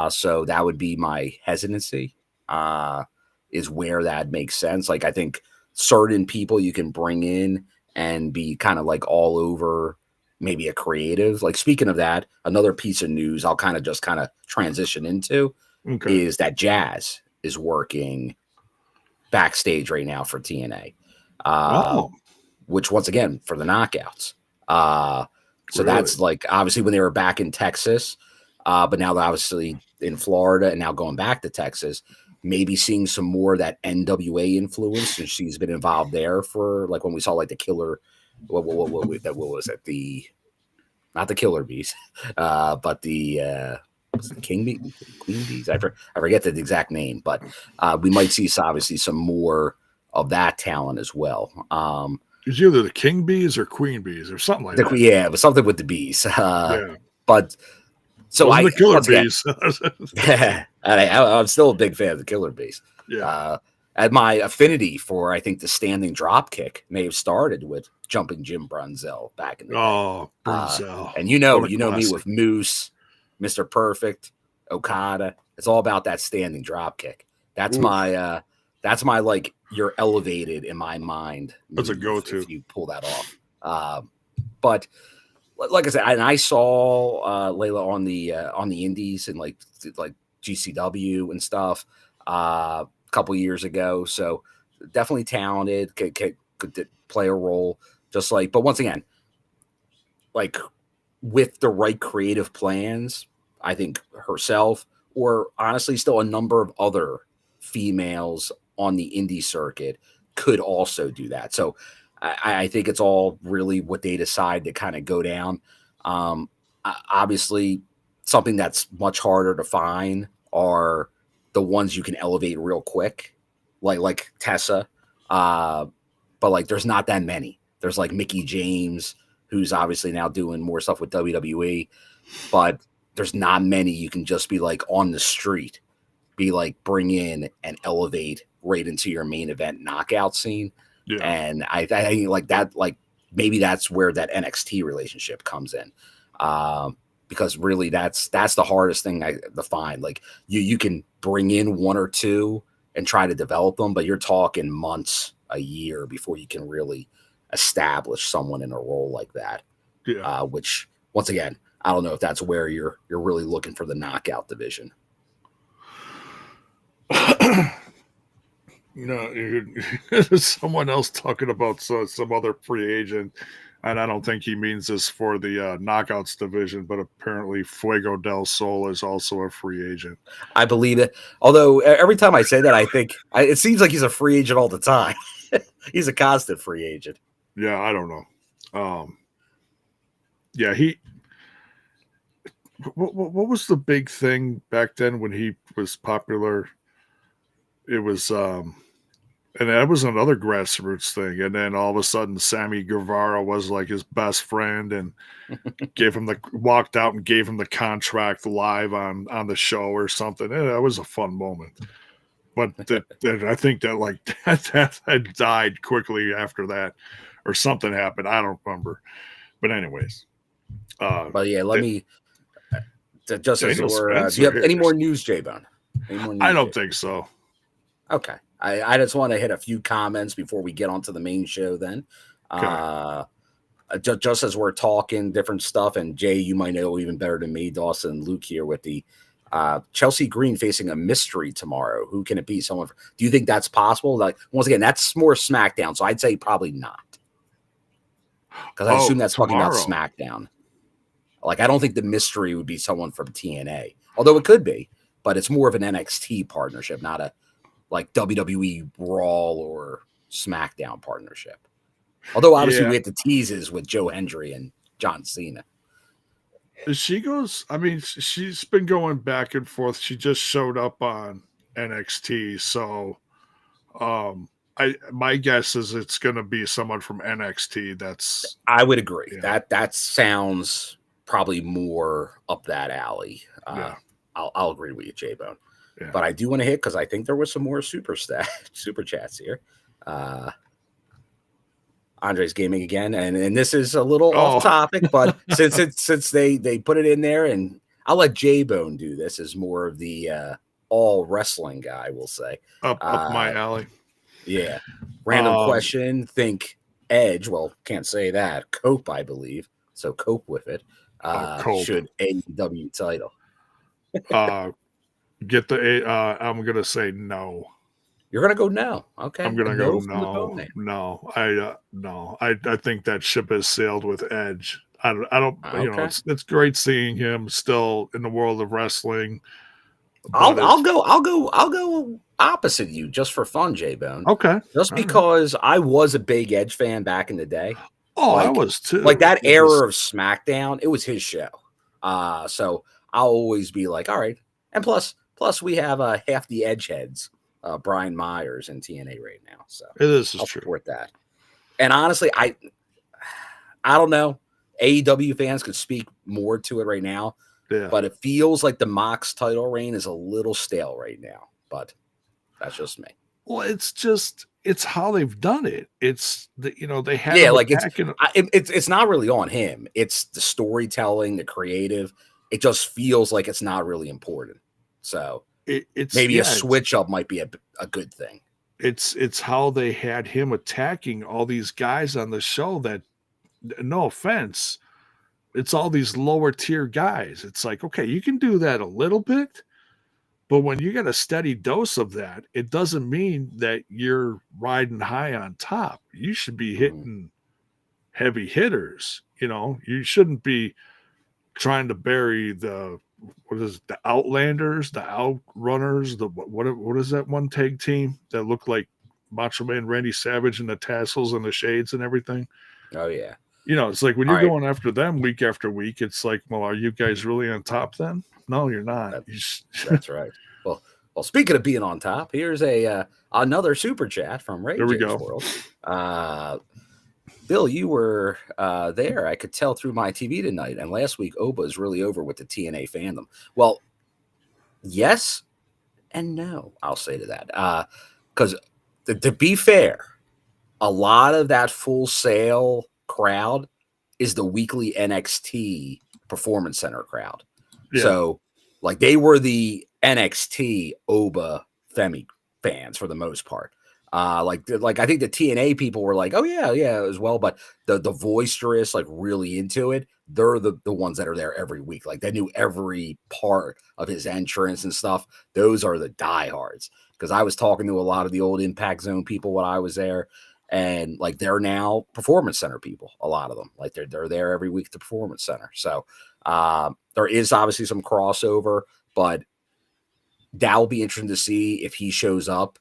So that would be my hesitancy, is where that makes sense. Like, I think certain people you can bring in and be kind of like all over, maybe a creative. Like, speaking of that, another piece of news I'll kind of transition into is that Jazz is working backstage right now for TNA. Which, once again, for the knockouts. So that's like, obviously when they were back in Texas, but now they're obviously in Florida and now going back to Texas, maybe seeing some more of that NWA influence, and she's been involved there for, like, when we saw like the Killer, what was it? Not the Killer Bees, but the was it the King Bee, Queen Bees? I forget the exact name, but we might see obviously some more of that talent as well. It's either the King Bees or Queen Bees or something like that. Yeah, it was something with the bees. But so the Killer Bees. I'm still a big fan of the Killer Bees. Yeah. And my affinity for, I think, the standing drop kick may have started with Jumping Jim Brunzell back in the day. Brunzell. And you know me with Moose, Mr. Perfect, Okada. It's all about that standing drop kick. That's my like, you're elevated in my mind. That's a go-to if you pull that off. But like I said, and I saw Layla on the indies and like GCW and stuff a couple years ago. So definitely talented, could play a role. Just like, but once again, like, with the right creative plans, I think herself, or honestly still a number of other females on the indie circuit, could also do that. So I think it's all really what they decide to kind of go down. Obviously, something that's much harder to find are the ones you can elevate real quick, like Tessa. But like, there's not that many. There's like Mickie James, who's obviously now doing more stuff with WWE, but there's not many you can just be like on the street, be like, bring in and elevate right into your main event knockout scene. Yeah. And I think like that, like, maybe that's where that NXT relationship comes in. Because really that's the hardest thing to find. Like, you can bring in one or two and try to develop them, but you're talking months, a year before you can really establish someone in a role like that. Yeah. Which, once again, I don't know if that's where you're really looking for the knockout division. There's someone else talking about some other free agent, and I don't think he means this for the knockouts division, but apparently Fuego del Sol is also a free agent. I believe it. Although every time I say that, I think it seems like he's a free agent all the time. He's a constant free agent. Yeah, I don't know. What was the big thing back then when he was popular? It was, and that was another grassroots thing. And then all of a sudden, Sammy Guevara was like his best friend and walked out and gave him the contract live on the show or something. And that was a fun moment. But I think that like that died quickly after that, or something happened. I don't remember. But anyways. But yeah, let me. Just as do you have any more news, J-Bone? I don't think so. Okay. I just want to hit a few comments before we get onto the main show then. Okay. Just as we're talking different stuff, and Jay, you might know even better than me, Dawson and Luke here with the Chelsea Green facing a mystery tomorrow. Who can it be? Someone? Do you think that's possible? Like, once again, that's more SmackDown, so I'd say probably not. Because I assume that's talking about SmackDown. Like, I don't think the mystery would be someone from TNA, although it could be, but it's more of an NXT partnership, not a like WWE Raw or SmackDown partnership. Although obviously we had the teases with Joe Hendry and John Cena. She goes, I mean, she's been going back and forth. She just showed up on NXT, so my guess is it's going to be someone from NXT. I would agree. Yeah. That sounds probably more up that alley. I'll agree with you, J-Bone. Yeah. But I do want to hit because I think there was some more super chats here. Andre's gaming again, and this is a little off topic, but since they put it in there, and I'll let J-Bone do this as more of the all wrestling guy, we'll say. Up my alley. Yeah. Random question. Think Edge. Well, can't say that. Cope, I believe. So cope with it. Should AEW title. Get the I'm gonna say no. You're gonna go no. Okay. I'm gonna go no. No. I think that ship has sailed with Edge. I don't okay. You know, it's great seeing him still in the world of wrestling. I'll go opposite you just for fun, J-Bone. Okay. Just because I was a big Edge fan back in the day. Oh, I was too. Like that era of SmackDown, it was his show. So I'll always be like, all right. And plus we have half the Edge heads, Brian Myers in TNA right now. So this is I'll true. support that. And honestly, I don't know. AEW fans could speak more to it right now. Yeah. But it feels like the Mox title reign is a little stale right now. But that's just me. Well, it's how they've done it. It's they have like it's not really on him. It's the storytelling, the creative. It just feels like it's not really important. So it's maybe a switch up might be a good thing. It's how they had him attacking all these guys on the show that, no offense, it's all these lower tier guys. It's like, okay, you can do that a little bit, but when you get a steady dose of that, it doesn't mean that you're riding high on top. You should be hitting heavy hitters. You shouldn't be trying to bury the Outlanders, the Outrunners, what is that one tag team that looked like Macho Man Randy Savage and the tassels and the shades and everything? Oh yeah. It's like when you're going after them week after week, it's like, well, are you guys really on top then? No, you're not. That's right. Well, speaking of being on top, here's another super chat from Ray. There we James go. World. Bill, you were there. I could tell through my TV tonight. And last week, Oba is really over with the TNA fandom. Well, yes and no, I'll say to that. Because to be fair, a lot of that Full Sail crowd is the weekly NXT Performance Center crowd. Yeah. So, like, they were the NXT Oba Femi fans for the most part. Like I think the TNA people were like, oh yeah, as well. But the boisterous, like really into it, they're the ones that are there every week. Like they knew every part of his entrance and stuff. Those are the diehards. Because I was talking to a lot of the old Impact Zone people when I was there, and like they're now Performance Center people. A lot of them, like they're there every week at the Performance Center. So there is obviously some crossover, but that'll be interesting to see if he shows up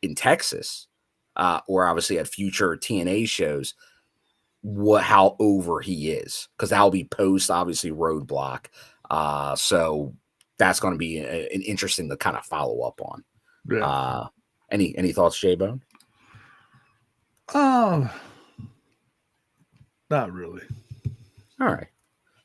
in Texas, or obviously at future TNA shows, how over he is, because that'll be post obviously Roadblock. So that's going to be an interesting to kind of follow up on. Yeah. Any thoughts, J-Bone? Not really. All right,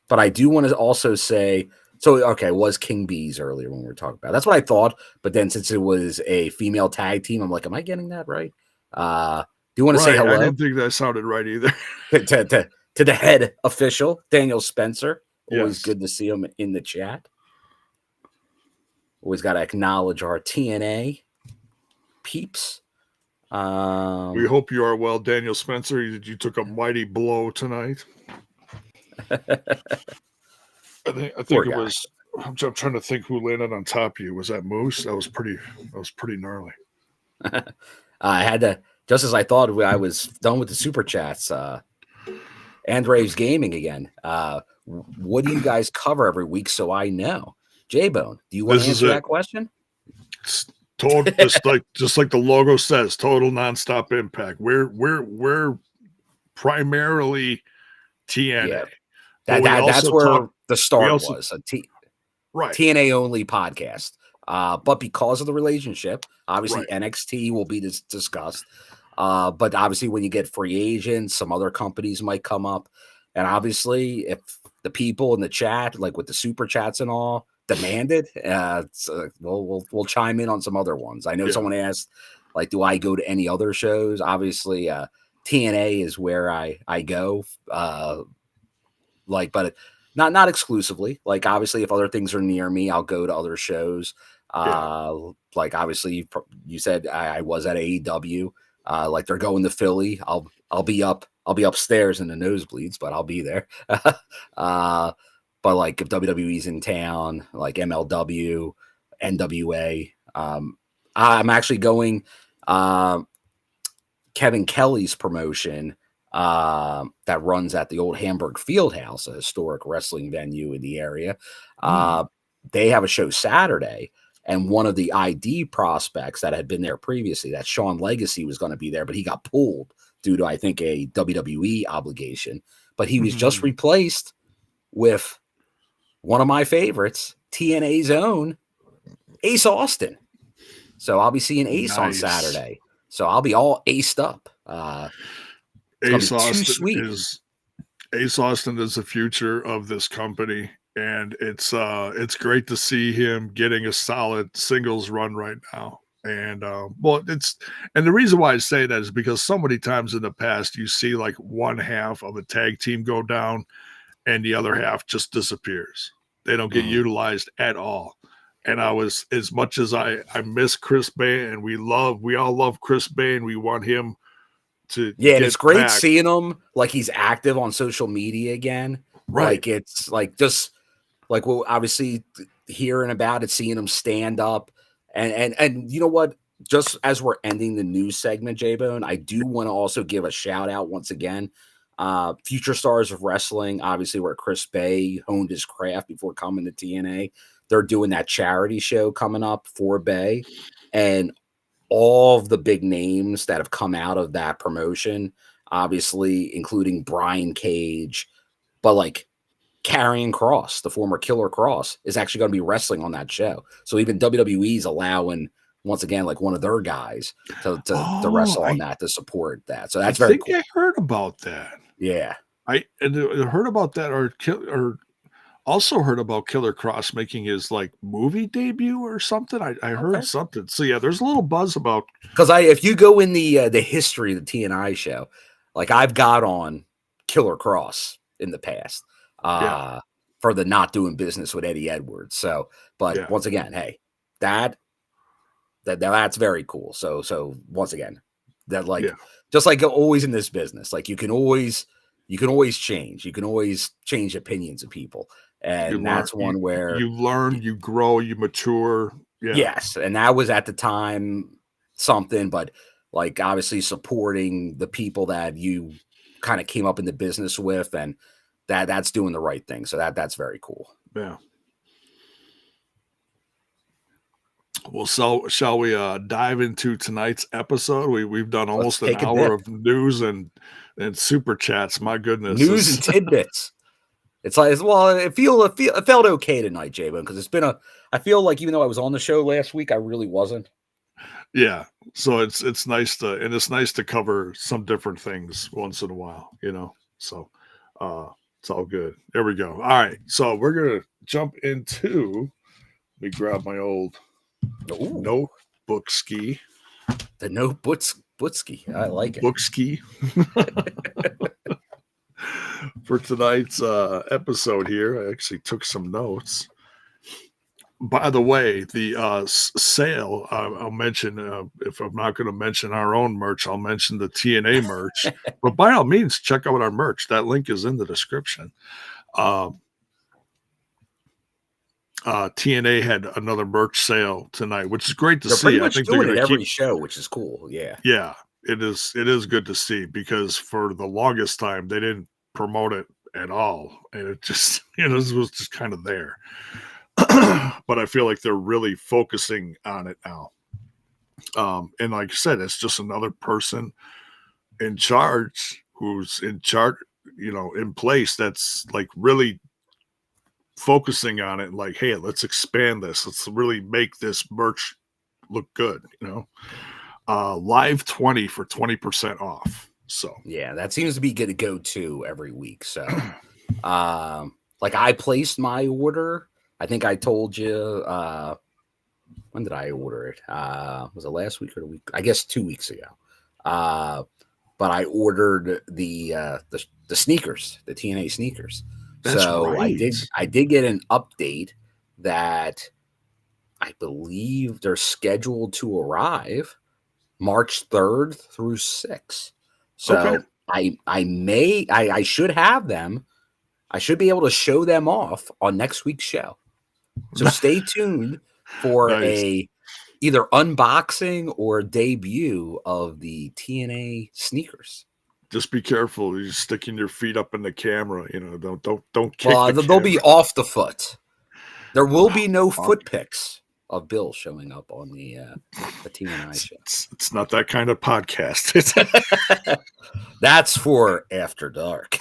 but I do want to also say. So, okay, it was King Bees earlier when we were talking about it. That's what I thought. But then since it was a female tag team, I'm like, am I getting that right? Do you want to say hello? I didn't think that sounded right either. to the head official, Daniel Spencer. Always good to see him in the chat. Always got to acknowledge our TNA peeps. We hope you are well, Daniel Spencer. You took a mighty blow tonight. I think it was. I'm trying to think who landed on top of you. Was that Moose? That was pretty gnarly. I had to, just as I thought I was done with the super chats. Andre's Gaming again. What do you guys cover every week so I know? J-Bone, do you want to answer that question? It's total, just like the logo says, total nonstop impact. We're primarily TNA. Yeah. That's where the start was. Right. TNA only podcast. But because of the relationship, obviously NXT will be discussed. But obviously when you get free agents, some other companies might come up. And obviously if the people in the chat, like with the super chats and all, demand it, we'll chime in on some other ones. I know someone asked, like, do I go to any other shows? Obviously, TNA is where I go. But not exclusively. Like, obviously, if other things are near me, I'll go to other shows. Like, obviously, you said I was at AEW. Like, they're going to Philly. I'll be upstairs in the nosebleeds, but I'll be there. But like if WWE's in town, like MLW, NWA, I'm actually going Kevin Kelly's promotion that runs at the old Hamburg Fieldhouse, a historic wrestling venue in the area. They have a show Saturday, and one of the ID prospects that had been there previously, that Sean Legacy, was going to be there, but he got pulled due to, I think, a WWE obligation. But he was just replaced with one of my favorites, TNA's own Ace Austin. So I'll be seeing Ace on Saturday. So I'll be all aced up. Ace Austin is the future of this company, and it's great to see him getting a solid singles run right now. And and the reason why I say that is because so many times in the past you see like one half of a tag team go down and the other half just disappears. They don't get utilized at all. And I was, as much as I miss Chris Bay, and we all love Chris Bay, and we want him to and it's great seeing him like he's active on social media again. Right. Like it's like just like we'll obviously hearing about it, seeing him stand up. And you know what? Just as we're ending the news segment, J-Bone, I do want to also give a shout out once again. Future Stars of Wrestling, obviously where Chris Bay honed his craft before coming to TNA. They're doing that charity show coming up for Bay, and all of the big names that have come out of that promotion, obviously including Brian Cage, but like Karrion Kross, the former Killer Kross, is actually going to be wrestling on that show. So even WWE's allowing, once again, like one of their guys to wrestle on that, to support that. So that's very cool. I heard about that. Yeah. I heard about that, or also heard about Killer Kross making his like movie debut or something. I heard something. So yeah, there's a little buzz about, because if you go in the history of the TNI show, like I've got on Killer Kross in the past for the not doing business with Eddie Edwards. So, but once again, hey, that's very cool. So once again, that just like always in this business, like you can always change. You can always change opinions of people. And that's one where you learn, you grow, you mature. Yeah. Yes. And that was at the time something, but like obviously supporting the people that you kind of came up in the business with, and that's doing the right thing. So that's very cool. Yeah. Well, so shall we dive into tonight's episode? We've done almost an hour of news and super chats. My goodness, news and tidbits. It's like, well, it felt okay tonight, J-Bone, because it's been I feel like even though I was on the show last week, I really wasn't. Yeah, so it's nice to cover some different things once in a while, you know. So it's all good. There we go. All right, so we're gonna jump into. Let me grab my old notebook ski. The notebook ski. I like it. Book ski. For tonight's episode here, I actually took some notes. By the way, the sale, I'll mention, if I'm not going to mention our own merch, I'll mention the TNA merch. But by all means, check out our merch. That link is in the description. TNA had another merch sale tonight, which is great to see. I think they're doing it every show, which is cool. Yeah. Yeah, it is good to see, because for the longest time they didn't promote it at all, and it just it was just kind of there. But I feel like they're really focusing on it now. And like I said, it's just another person in charge who's in charge, in place that's like really focusing on it. Like, hey, let's expand this. Let's really make this merch look good. Live 20 for 20% off. So yeah, that seems to be good to go to every week. So, like I placed my order. I think I told you. When did I order it? Was it last week or the week? I guess 2 weeks ago. But I ordered the sneakers, the TNA sneakers. That's so right. I did get an update that I believe they're scheduled to arrive March 3rd through 6th. So Okay. I should have them. I should be able to show them off on next week's show. So stay tuned for Nice. either unboxing or debut of the TNA sneakers. Just be careful. You're sticking your feet up in the camera. Don't kick Well, the they'll camera. be off the foot. There will be no foot pics of Bill showing up on the TNI show. It's not that kind of podcast. That's for After Dark.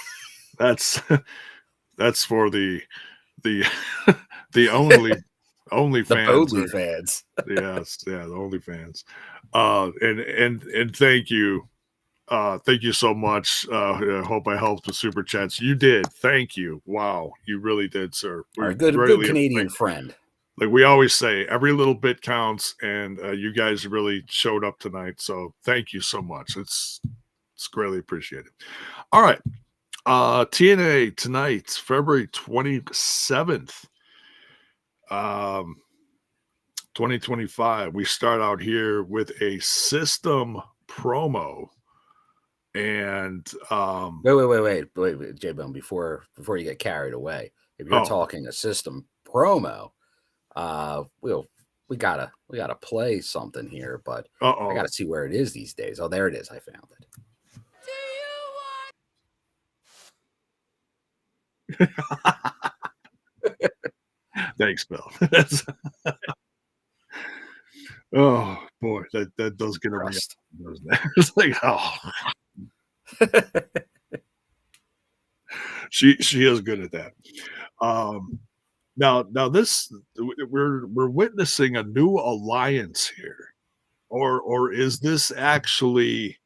That's for the only The fans. Bodley fans. Yes, yeah, the only fans. And thank you. Thank you so much. I hope I helped with super chats. You did. Thank you. Wow, you really did, sir. Our good Canadian friend. Like we always say, every little bit counts, and you guys really showed up tonight. So thank you so much. It's greatly appreciated. All right. TNA tonight, February 27th. 2025. We start out here with a system promo. And wait, J-Bone, before you get carried away. If you're talking a system promo, we gotta play something here, but I gotta see where it is these days. Oh, there it is. I found it. Thanks, Bill. Oh boy, that does get a reaction, doesn't it? It's like, oh. She is good at that. Now this we're witnessing a new alliance here, or is this actually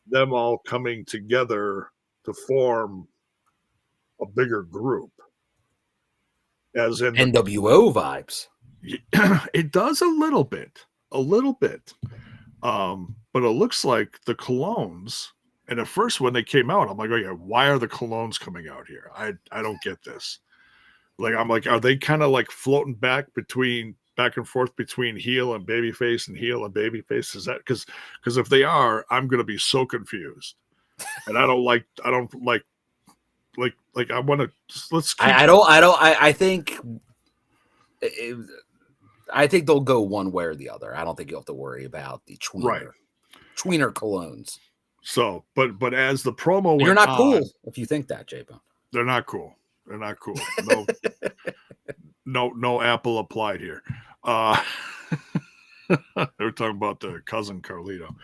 them all coming together to form a bigger group? As in NWO vibes. It does a little bit. But it looks like the Colognes. And at first, when they came out, I'm like, oh yeah, why are the Colognes coming out here? I don't get this. Like, I'm like, are they kind of like floating back and forth between heel and babyface and heel and babyface? Is that because if they are, I'm gonna be so confused. And I don't like I want to let's. I think they'll go one way or the other. I don't think you'll have to worry about the tweener Colognes. So, but as the promo went you're not on, cool if you think that, J-Bone. They're not cool. No Apple applied here. They were talking about the cousin Carlito,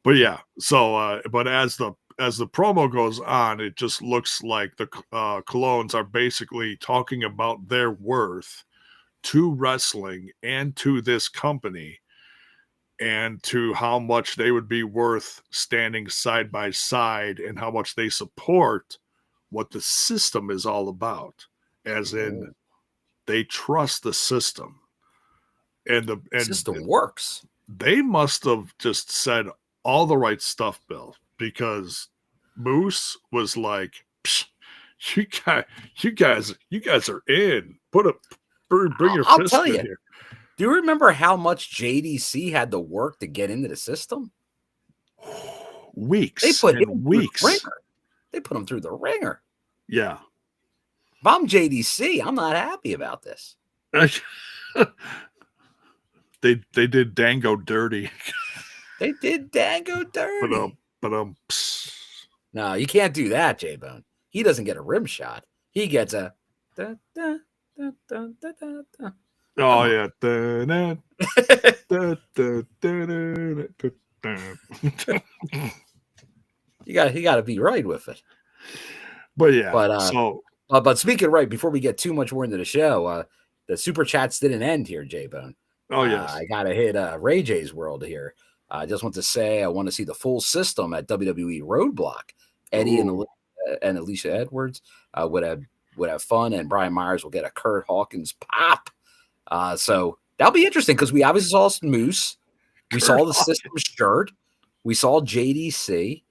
but yeah. So, but as the promo goes on, it just looks like the Colognes are basically talking about their worth to wrestling and to this company, and to how much they would be worth standing side by side, and how much they support what the system is all about, as in they trust the system, and the system works. They must have just said all the right stuff, Bill, because Moose was like, you guys are in. Bring your fist in here. Do you remember how much JDC had to work to get into the system? Weeks. They put him weeks. Through the ringer. They put him through the ringer. Yeah. If I'm JDC, I'm not happy about this. They did Dango dirty. They did Dango dirty. But No, you can't do that, J-Bone. he doesn't get a rim shot. He gets a da, da, da, da, da, da, da. Oh yeah. He got to be right with it. But yeah, but speaking right, before we get too much more into the show, the super chats didn't end here, J-Bone. Oh yes, I gotta hit Ray J's world here. I just want to say I want to see the full system at WWE Roadblock. Eddie and Alisha Edwards would have fun, and Brian Myers will get a Kurt Hawkins pop. So that'll be interesting because we obviously saw Moose, we saw the system shirt, we saw JDC.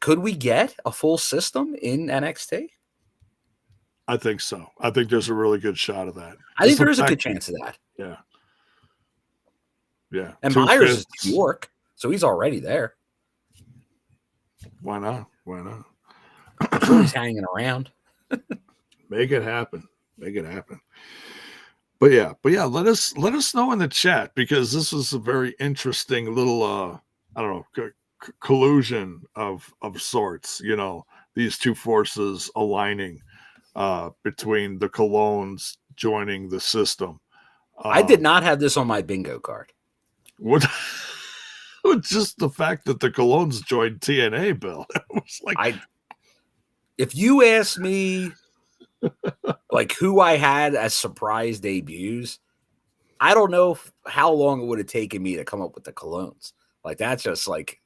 Could we get a full system in NXT? I think so. I think there's a really good shot of that. I think there is a good chance of that. Yeah. Yeah. And Myers is New York, so he's already there. Why not? Why not? I'm sure he's hanging around. Make it happen. Make it happen. But yeah, let us know in the chat, because this is a very interesting little I don't know, collusion of sorts, you know, these two forces aligning between the Colognes joining the system. I did not have this on my bingo card. What? Just the fact that the Colognes joined TNA, Bill. It was like, if you ask me, like, who I had as surprise debuts, I don't know how long it would have taken me to come up with the Colognes. Like, that's just like,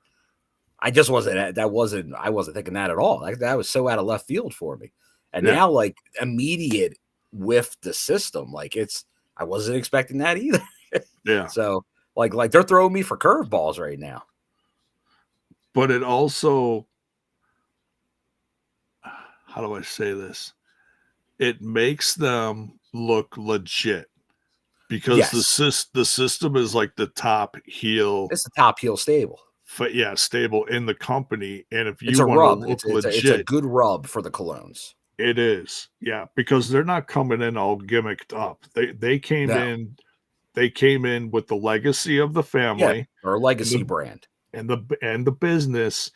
I wasn't thinking that at all. Like, that was so out of left field for me. And now, like, immediate with the system, like, I wasn't expecting that either. Yeah. So, like they're throwing me for curveballs right now. But it also, how do I say this? It makes them look legit, because the system is like the top heel. It's the top heel stable. Stable in the company. And if it's you a want rub, to look it's legit, a good rub for the Colognes. It is, yeah, because they're not coming in all gimmicked up. They came in. They came in with the legacy of the family, or legacy brand, and the business.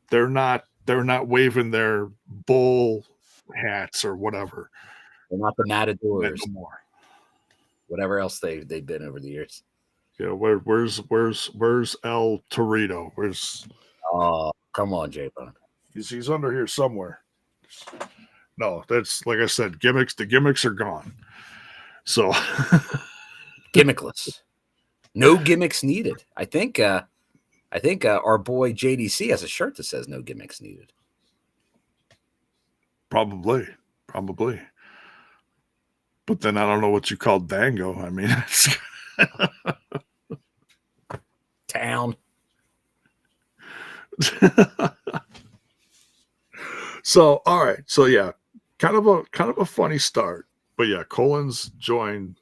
They're not waving their bull hats or whatever. They're not the Matadors no more. Whatever else they've been over the years. Yeah, where's El Torito? Where's? Oh, come on, J-Bone. He's under here somewhere. No, that's, like I said, gimmicks. The gimmicks are gone. So gimmickless. No gimmicks needed. I think our boy JDC has a shirt that says "No gimmicks needed." Probably. But then I don't know what you call Dango. I mean, it's town. So, all right. So yeah, kind of a funny start. But yeah, Colognes joined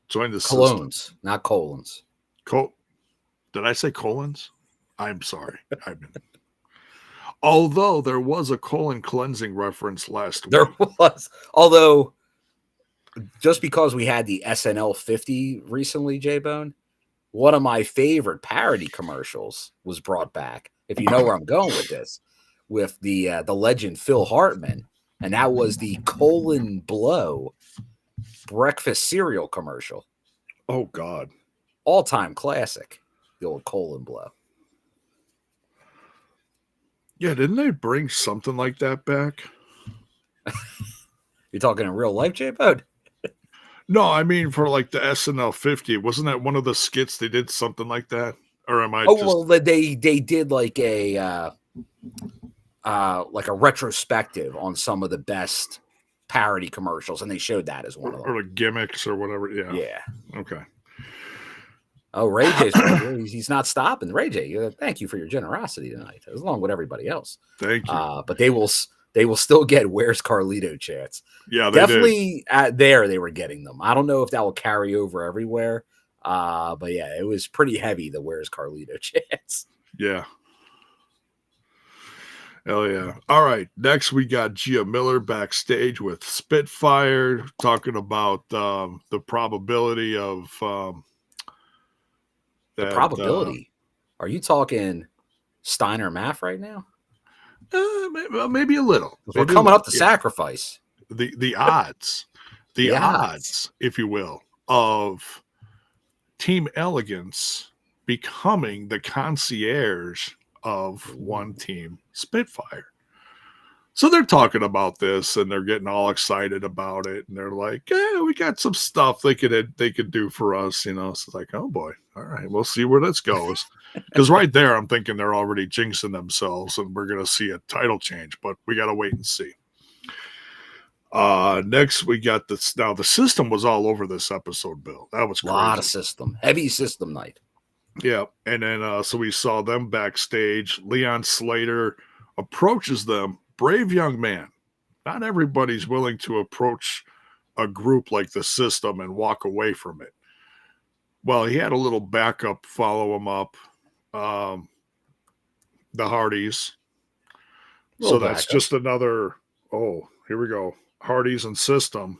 the Colognes, system. not Colognes. Did I say Colognes? I'm sorry. Although there was a colon cleansing reference last week. There was. Although, just because we had the SNL 50 recently, J-Bone, one of my favorite parody commercials was brought back. If you know where I'm going with this, with the legend Phil Hartman, and that was the colon blow breakfast cereal commercial. Oh God, all-time classic, the old colon blow. Yeah, didn't they bring something like that back? You're talking in real life, J-Bone? No, I mean for like the SNL 50. Wasn't that one of the skits they did something like that? Or am I well, they did like a retrospective on some of the best parody commercials, and they showed that as one of them. Or the gimmicks or whatever. Yeah. Yeah. Okay. Oh, Ray J's he's not stopping. Ray J, thank you for your generosity tonight, along with everybody else. Thank you. But they will still get "Where's Carlito" chants. Yeah, they definitely did. They were getting them. I don't know if that will carry over everywhere. But yeah, it was pretty heavy, the "Where's Carlito" chants. Yeah. Hell yeah. All right. Next, we got Gia Miller backstage with Spitfire, talking about the probability of the probability. Are you talking Steiner math right now? Maybe a little. We're coming up to sacrifice. The odds, odds, if you will, of Team Elegance becoming the concierge of one team, Spitfire. So they're talking about this and they're getting all excited about it. And they're like, yeah, we got some stuff they could do for us, So it's like, oh boy, all right, we'll see where this goes. Because right there, I'm thinking they're already jinxing themselves and we're going to see a title change, but we got to wait and see. Next we got this. Now the system was all over this episode, Bill. That was crazy. A lot of system, heavy system night. Yeah. And then, so we saw them backstage. Leon Slater approaches them. Brave young man. Not everybody's willing to approach a group like the system and walk away from it. Well, he had a little backup follow him up. The Hardys. So that's backup. Just another, here we go. Hardys and system.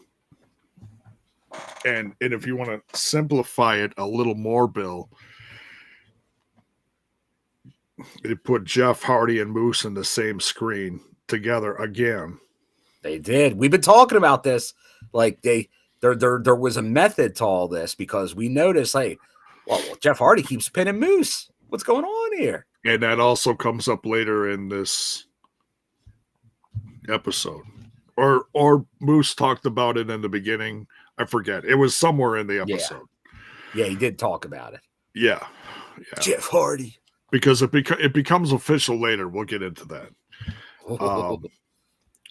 And if you want to simplify it a little more, Bill, it put Jeff Hardy and Moose in the same screen together again. They did. We've been talking about this. Like there was a method to all this because we noticed, like, well, Jeff Hardy keeps pinning Moose. What's going on here? And that also comes up later in this episode. Or Moose talked about it in the beginning. I forget. It was somewhere in the episode. Yeah, he did talk about it. Yeah. Jeff Hardy. Because it becomes official later. We'll get into that.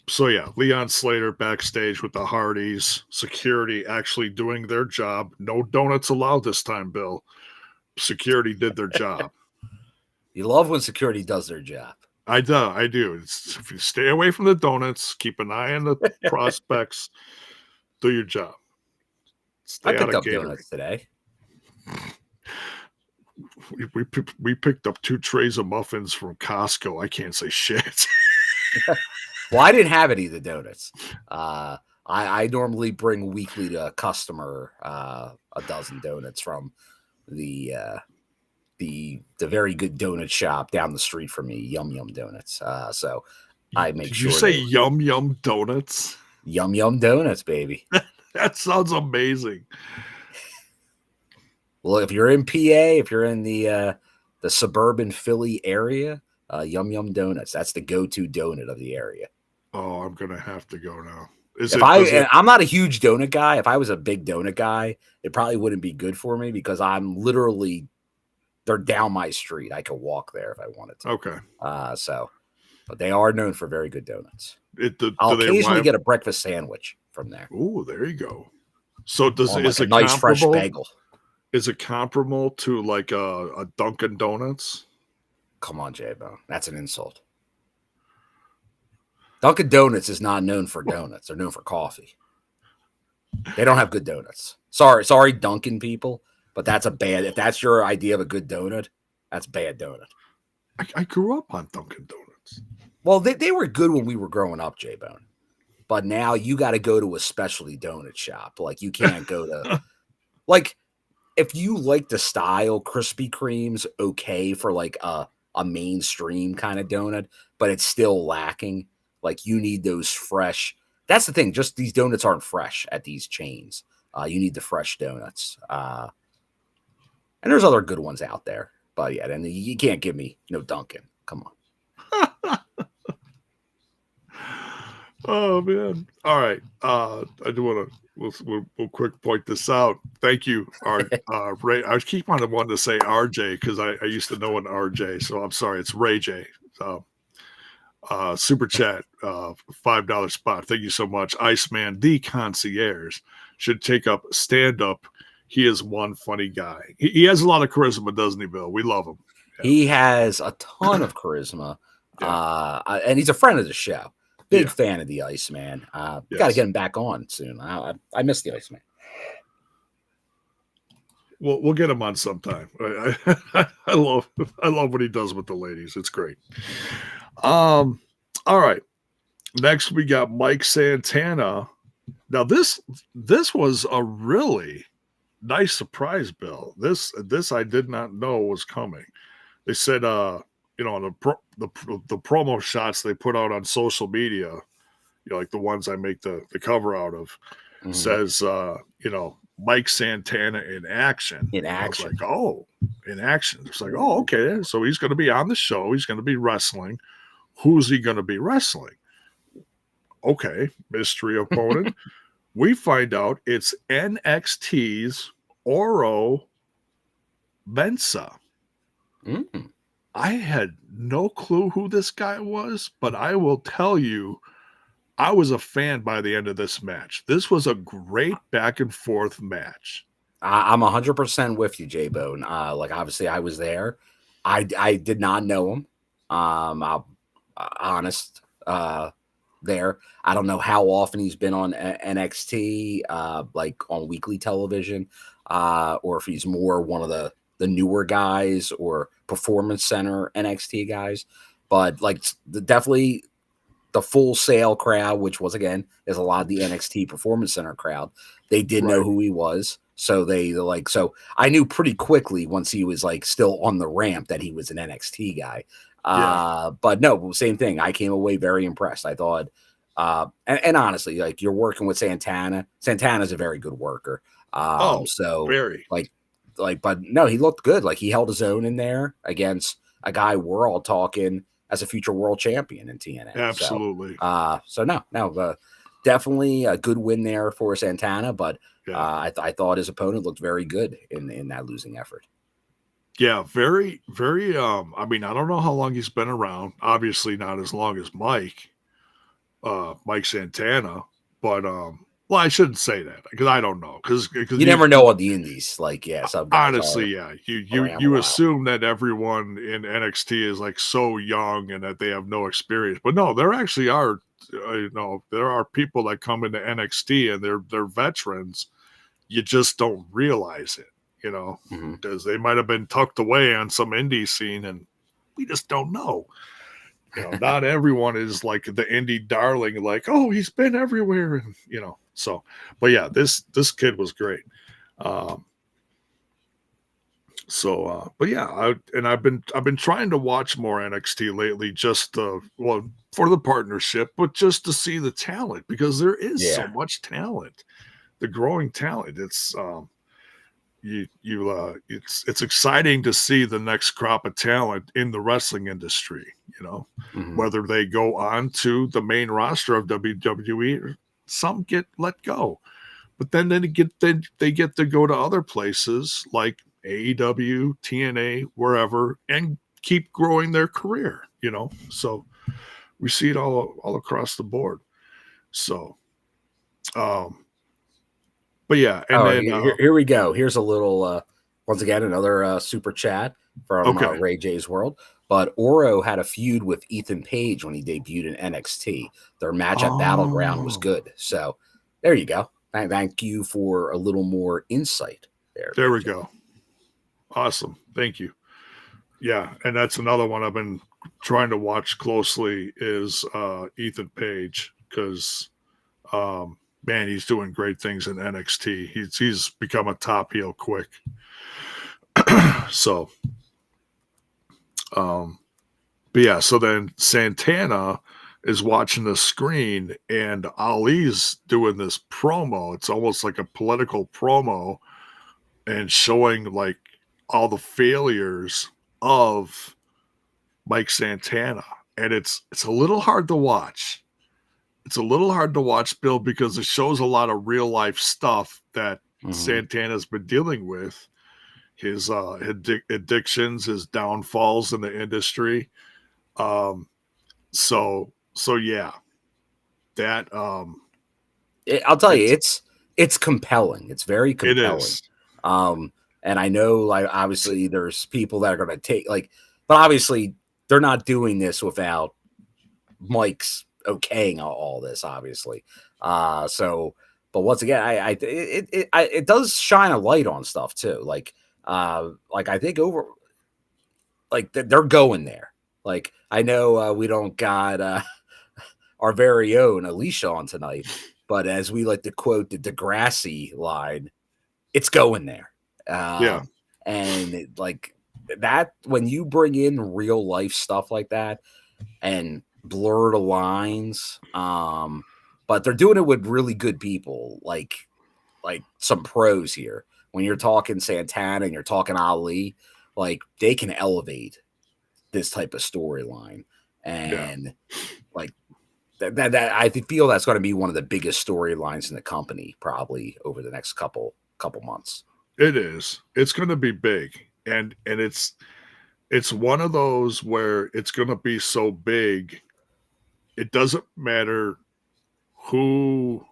So yeah, Leon Slater backstage with the Hardys, security actually doing their job. No donuts allowed this time, Bill. Security did their job. You love when security does their job. I do. If you stay away from the donuts, keep an eye on the prospects, do your job. I picked up donuts today. We picked up 2 trays of muffins from Costco. I can't say shit. Well, I didn't have any of the donuts. I normally bring weekly to a customer a dozen donuts from the very good donut shop down the street from me, Yum Yum Donuts. So I make Did sure. You say Yum Yum Donuts? Yum Yum Donuts, baby. That sounds amazing. Well, if you're in PA, if you're in the suburban Philly area, Yum Yum Donuts, that's the go-to donut of the area. Oh, I'm gonna have to go now. I'm not a huge donut guy. If I was a big donut guy, it probably wouldn't be good for me because I'm literally, they're down my street. I could walk there if I wanted to. Okay. But they are known for very good donuts. I'll occasionally get a breakfast sandwich from there. Oh, there you go. So is it nice fresh bagel? Is it comparable to like a Dunkin' Donuts? Come on, J-Bone. That's an insult. Dunkin' Donuts is not known for donuts. They're known for coffee. They don't have good donuts. Sorry, Dunkin' people, but if that's your idea of a good donut, that's a bad donut. I grew up on Dunkin' Donuts. Well, they were good when we were growing up, J-Bone. But now you got to go to a specialty donut shop. Like, you can't go to... like, if you like the style, Krispy Kreme's okay for, like, a mainstream kind of donut, but it's still lacking. Like, you need those fresh. That's the thing. Just these donuts aren't fresh at these chains. You need the fresh donuts. And there's other good ones out there. But yeah, and you can't give me no Dunkin'. Come on. Oh, man. All right. I do want to we'll quick point this out. Thank you, Ray. I keep on wanting to say RJ because I used to know an RJ. So I'm sorry. It's Ray J. So super chat, $5 spot. Thank you so much. Iceman, the concierge, should take up stand-up. He is one funny guy. He has a lot of charisma, doesn't he, Bill? We love him. Yeah. He has a ton of charisma. Yeah. And he's a friend of the show. Big fan of the Iceman. Got to get him back on soon. I miss the Iceman. We'll get him on sometime. I love what he does with the ladies. It's great. All right. Next we got Mike Santana. Now this was a really nice surprise, Bill. This I did not know was coming. They said the promo shots they put out on social media, like the ones I make the cover out of, says, Mike Santana in action. In And I was action. like, oh, in action. It's like, oh, okay. So he's going to be on the show. He's going to be wrestling. Who's he going to be wrestling? Okay, mystery opponent. We find out it's NXT's Oro Mensah. Mm. I had no clue who this guy was, but I will tell you, I was a fan by the end of this match. This was a great back and forth match. I'm 100% with you, J-Bone. Like, obviously, I was there. I did not know him. I'll honest there. I don't know how often he's been on NXT, like on weekly television, or if he's more one of the newer guys or Performance Center NXT guys. But like, definitely the Full Sail crowd, which was again is a lot of the NXT Performance Center crowd. They did know who he was. So so I knew pretty quickly once he was like still on the ramp that he was an NXT guy. But no, same thing. I came away very impressed. I thought, and honestly, like, you're working with Santana. Santana's a very good worker. So very but no, he looked good. Like, he held his own in there against a guy we're all talking as a future world champion in TNA. Absolutely. So no, definitely a good win there for Santana, but I thought his opponent looked very good in that losing effort. Yeah, very, very. I mean, I don't know how long he's been around. Obviously, not as long as Mike Santana, but well, I shouldn't say that because I don't know because you never know on the indies. Like, honestly, you assume that everyone in NXT is like so young and that they have no experience, but no, there actually are. There are people that come into NXT and they're veterans. You just don't realize it, because they might have been tucked away on some indie scene and we just don't know. Not everyone is like the indie darling, like, oh, he's been everywhere, and so. But yeah, this kid was great. But yeah, I've been trying to watch more NXT lately, just for the partnership, but just to see the talent, because there is so much talent, the growing talent. It's it's exciting to see the next crop of talent in the wrestling industry. Whether they go on to the main roster of WWE, or some get let go, but then they get to go to other places like AEW, TNA, wherever, and keep growing their career. So we see it all across the board. So, but yeah, and then here we go. Here's a little once again another super chat from Ray J's World. But Oro had a feud with Ethan Page when he debuted in NXT. Their match at Battleground was good. So there you go. Thank you for a little more insight there. There we go. Awesome. Thank you. Yeah, and that's another one I've been trying to watch closely is Ethan Page, because man, he's doing great things in NXT. He's become a top heel quick. So but yeah, so then Santana is watching the screen and Ali's doing this promo. It's almost like a political promo and showing like all the failures of Mike Santana. And it's a little hard to watch. It's a little hard to watch, Bill, because it shows a lot of real life stuff that Santana's been dealing with. His addictions, his downfalls in the industry. So yeah, that I'll tell you, it's compelling. It's very compelling. It is. And I know, like, obviously there's people that are going to take but obviously they're not doing this without Mike's okaying all this, obviously. But once again, it does shine a light on stuff too. Like I think they're going there. Like, I know we don't got our very own Alisha on tonight, but as we like to quote the Degrassi line, it's going there. Yeah. And that when you bring in real life stuff like that and blur the lines, but they're doing it with really good people, like some pros here. When you're talking Santana and you're talking Ali, like they can elevate this type of storyline, and like that I feel that's going to be one of the biggest storylines in the company probably over the next couple months. It is. It's going to be big, and it's one of those where it's going to be so big, it doesn't matter who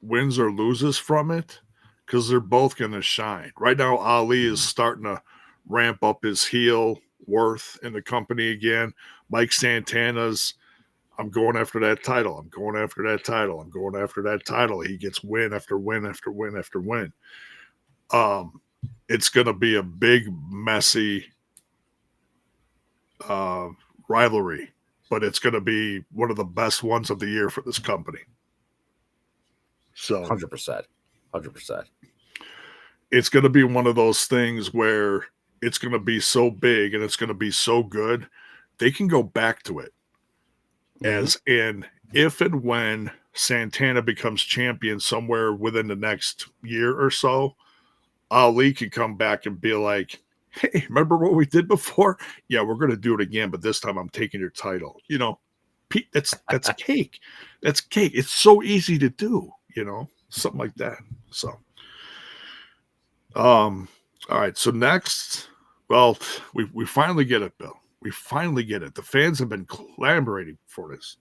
wins or loses from it, because they're both going to shine. Right now, Ali is starting to ramp up his heel worth in the company again. Mike Santana's, I'm going after that title. I'm going after that title. I'm going after that title. He gets win after win after win after win. It's going to be a big, messy rivalry, but it's going to be one of the best ones of the year for this company. So 100%. It's going to be one of those things where it's going to be so big and it's going to be so good, they can go back to it. As in, if and when Santana becomes champion somewhere within the next year or so, Ali can come back and be like, hey, remember what we did before? Yeah, we're going to do it again, but this time I'm taking your title. You know, Pete, that's cake. That's cake. It's so easy to do, you know, something like that. So, all right. So next, well, we finally get it, Bill. We finally get it. The fans have been clamoring for this,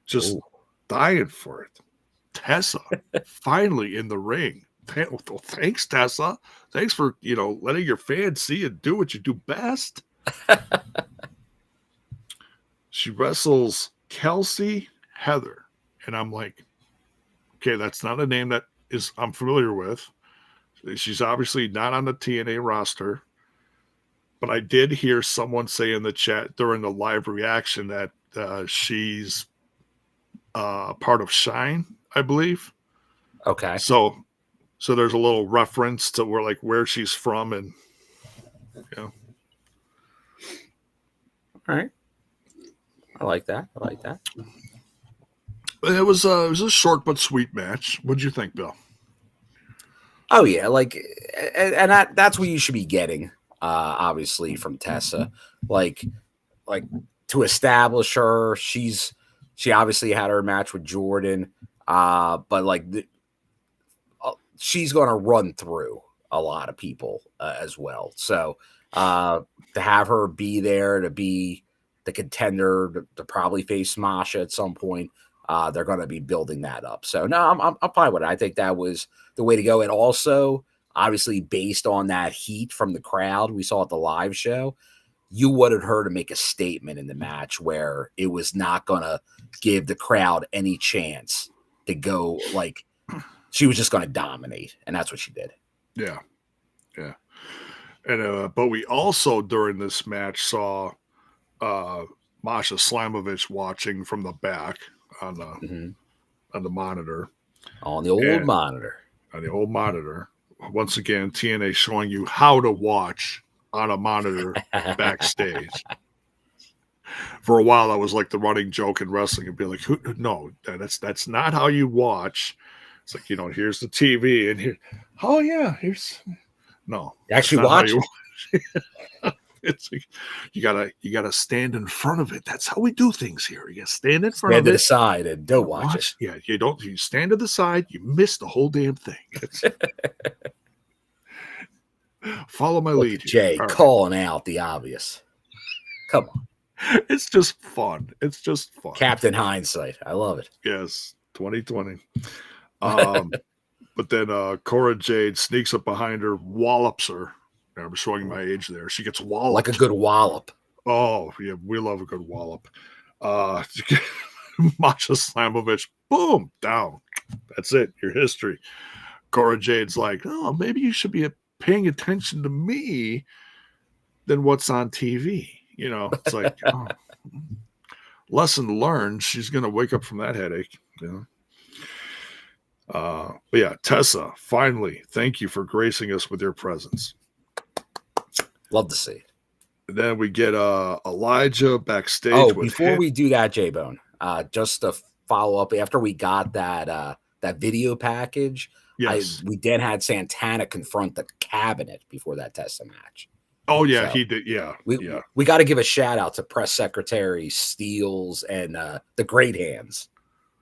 just dying for it. Tessa finally in the ring. Thanks, Tessa. Thanks for, letting your fans see you do what you do best. She wrestles Kelsey Heather. And I'm like, okay, that's not a name that I'm familiar with. She's obviously not on the TNA roster. But I did hear someone say in the chat during the live reaction that she's part of Shine, I believe. Okay. So there's a little reference to where she's from, and All right. I like that. It was a short but sweet match. What'd you think, Bill? Oh yeah, and that's what you should be getting. Obviously from Tessa, like to establish her, she obviously had her match with Jordan, but she's going to run through a lot of people as well. So to have her be there, to be the contender, to probably face Masha at some point, they're going to be building that up. So no, I'm fine with it. I think that was the way to go. And also, obviously, based on that heat from the crowd we saw at the live show, you wanted her to make a statement in the match where it was not going to give the crowd any chance to go. She was just going to dominate, and that's what she did. Yeah. And but we also during this match saw Masha Slamovich watching from the back on the monitor. On the old monitor. On the old monitor. Once again, TNA showing you how to watch on a monitor backstage. For a while, that was like the running joke in wrestling. It'd be like, no, that's not how you watch. It's like, here's the TV, and here, oh yeah, here's no. You actually watch. It's like, you gotta stand in front of it. That's how we do things here. You gotta stand in front of it. Stand to the side and don't watch it. Yeah, you stand to the side, you miss the whole damn thing. Follow my lead here. Jay calling out the obvious. Come on. It's just fun. Captain Hindsight. I love it. Yes, 2020. But then Cora Jade sneaks up behind her, wallops her. I'm showing my age there. She gets walloped. Like a good wallop. Oh, yeah, we love a good wallop. Masha Slamovich, boom, down. That's it. Your history. Cora Jade's like, oh, maybe you should be paying attention to me than what's on TV. It's like, lesson learned. She's going to wake up from that headache. But yeah, Tessa, finally, thank you for gracing us with your presence. Love to see it. And then we get Elijah Oh, backstage with before him. we do that, J-Bone, just to follow up, after we got that video package, Yes. we then had Santana confront the cabinet before that Tessa match. Oh yeah, So he did. Yeah, yeah. we got to give a shout out to press secretary Steels and the great hands,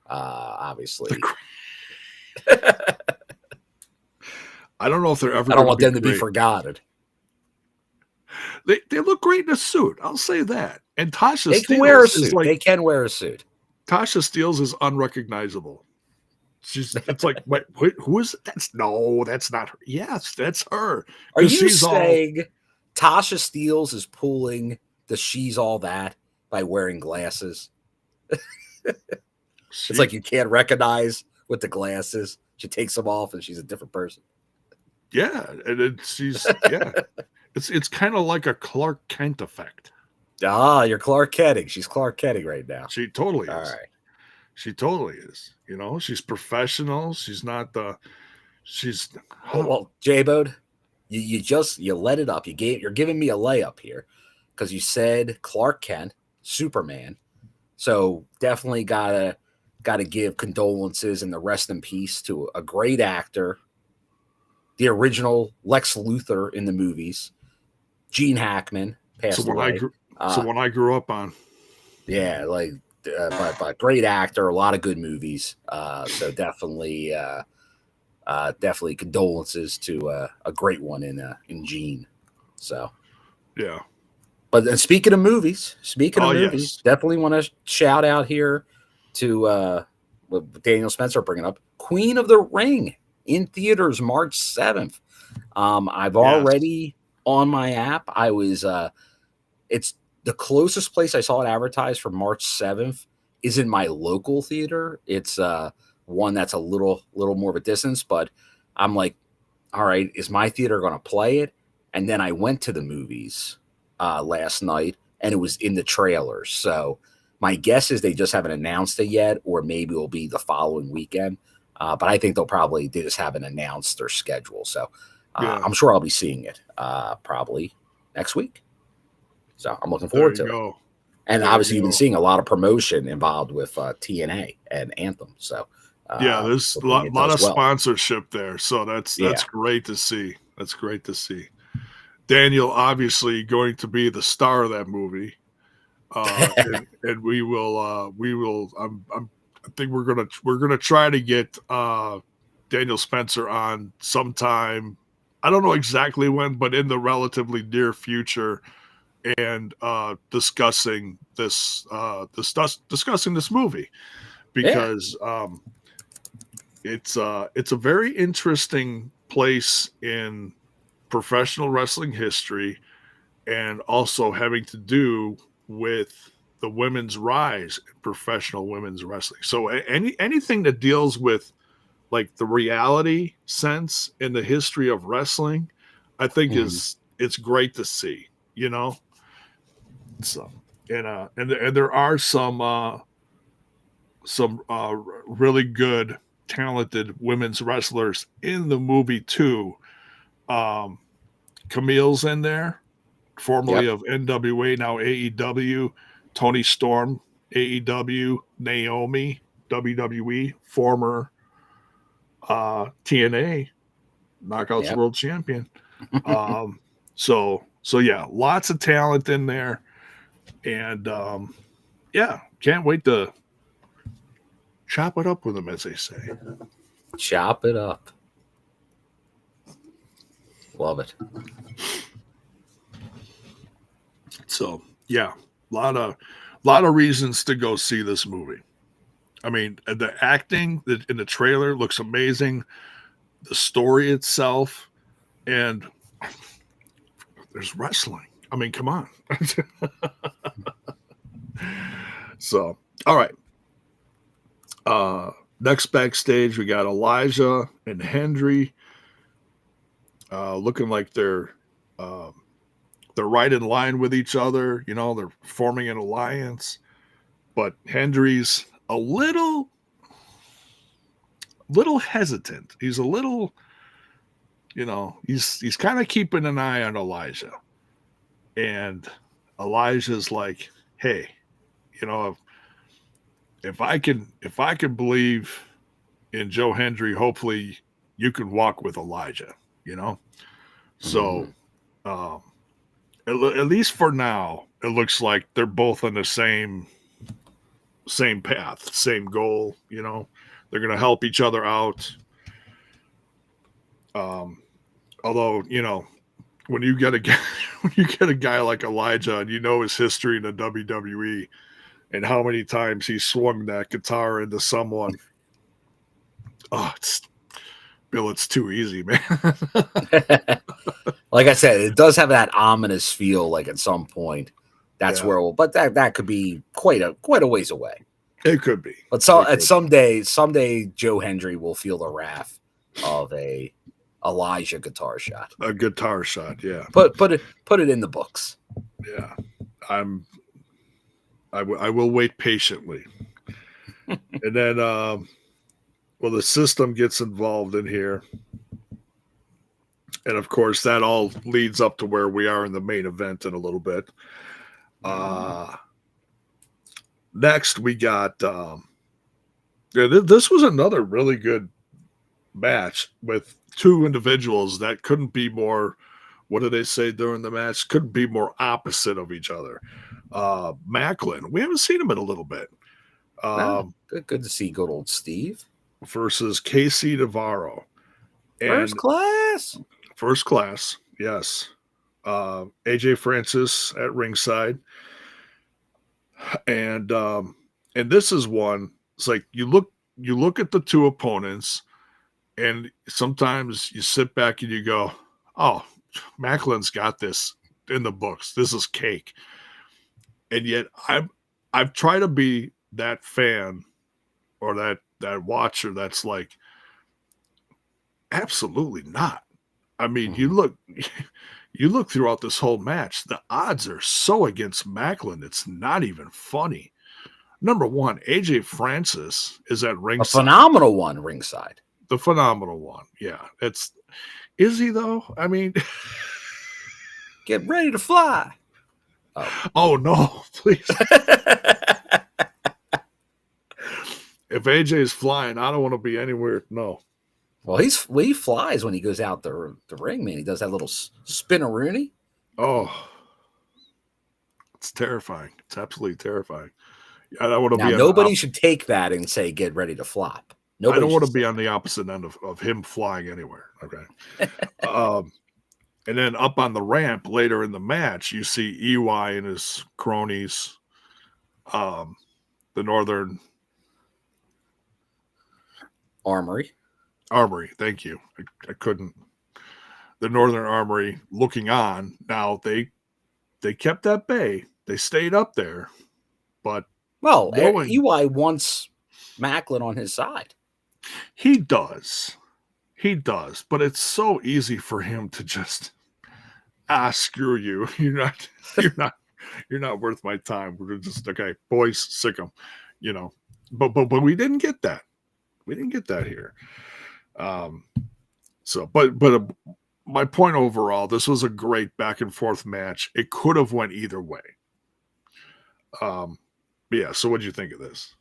obviously. I don't know if they're ever. I don't want them to to be forgotten. They look great in a suit. I'll say that. And Tasha They can Steelz wear a is suit. like They can wear a suit. Tasha Steelz is unrecognizable. It's like, wait, who is it? That's not her. Yes, that's her. Are you She's saying Tasha Steelz is pulling the She's All That by wearing glasses? It's like you can't recognize with the glasses. She takes them off and she's a different person. Yeah, and she's yeah. It's kind of like a Clark Kent effect. Ah, you're Clark Kenting. She's Clark Kenting right now. She totally is. All right. She totally is. You know, she's professional. She's not the. She's well, J-Bode, you let it up. You're giving me a layup here because you said Clark Kent, Superman. So definitely gotta give condolences and the rest in peace to a great actor, the original Lex Luthor in the movies, Gene Hackman passed away. One I grew up on. Yeah, like but great actor, a lot of good movies. So definitely condolences to a great one in Gene. So yeah. But then speaking of movies, yes. definitely want to shout out here to what Daniel Spencer bringing up, Queen of the Ring in theaters March 7th. I've already on my app. I was it's the closest place I saw it advertised for March 7th is in my local theater. It's one that's a little more of a distance, but I'm like, all right, is my theater going to play it? And then I went to the movies last night and it was in the trailers. So my guess is they just haven't announced it yet, or maybe it'll be the following weekend. But I think they just haven't announced their schedule. So I'm sure I'll be seeing it probably next week. So I'm looking forward to it. And obviously you've been seeing a lot of promotion involved with TNA and Anthem. So there's a lot of sponsorship there. So that's great to see. That's great to see. Daniel obviously going to be the star of that movie. And we will I think we're gonna try to get Daniel Spencer on sometime. I don't know exactly when, but in the relatively near future, and discussing this movie, because it's a very interesting place in professional wrestling history, and also having to do with the women's rise in professional women's wrestling. So anything that deals with like the reality sense in the history of wrestling, I think it's great to see, you know. So and there are some really good, talented women's wrestlers in the movie too. Camille's in there, formerly of NWA, now AEW. Tony Storm, AEW. Naomi, WWE, former TNA Knockouts World Champion. So yeah, lots of talent in there, and can't wait to chop it up with them, as they say. Chop it up. Love it. So yeah, a lot of reasons to go see this movie. I mean, the acting in the trailer looks amazing. The story itself, and there's wrestling. I mean, come on. So, all right. Next backstage, we got Elijah and Hendry, looking like they're right in line with each other. You know, they're forming an alliance, but Hendry's a little hesitant. He's a little, you know, he's kind of keeping an eye on Elijah. And Elijah's like, hey, you know, if I can believe in Joe Hendry, hopefully you can walk with Elijah, you know? So Mm. um at least for now, it looks like they're both on the same path, same goal, you know. They're gonna help each other out. Um although, you know, when you get a guy when you get a guy like Elijah and you know his history in the WWE and how many times he swung that guitar into someone, oh, it's Bill, it's too easy, man. Like I said, it does have that ominous feel. Like at some point, that's Yeah, where. But that could be quite a ways away. it could be. But so It at could be. someday Joe Hendry will feel the wrath of a Elijah guitar shot. A guitar shot, yeah, Put it in the books. yeah. I'm. I will wait patiently, and then, well, the system gets involved in here, and of course, that all leads up to where we are in the main event in a little bit. Uh Next, we got. Yeah, this was another really good match with two individuals that couldn't be more. What did they say during the match? Couldn't be more opposite of each other. Maclin, we haven't seen him in a little bit. No, Um, good to see good old Steve. versus Casey Navarro. First And class. first class, yes. AJ Francis at ringside. And this is one, it's like you look at the two opponents, and sometimes you sit back and you go, oh, Macklin's got this in the books. This is cake. And yet I've tried to be that fan or that watcher that's like, absolutely not. I mean, Mhm. you look throughout this whole match, the odds are so against Macklin, it's not even funny. Number one, AJ Francis is at A ringside. phenomenal one ringside. The phenomenal one. Yeah. Is he though? I mean, Get ready to fly. Oh. oh no, please. If AJ is flying, I don't want to be anywhere. No. Well, he flies when he goes out the ring, man. He does that little spinneroonie. Oh, it's terrifying. It's absolutely terrifying. I don't want to Now, be on the nobody should take that and say, get ready to flop. I Nobody don't want to should be say on the opposite end of him flying anywhere. Okay. um, and then up on the ramp later in the match, you see EY and his cronies, the Northern Armory. Armory. Thank you. I couldn't. The Northern Armory looking on. Now they kept at bay. They stayed up there, but Well, knowing EY wants Maclin on his side. he does, but it's so easy for him to just screw you. You're not worth my time. We're just okay, boys, sick them, you know. But we didn't get that. We didn't get that here. So, my point overall, this was a great back and forth match. It could have went either way. But yeah. So, what do you think of this?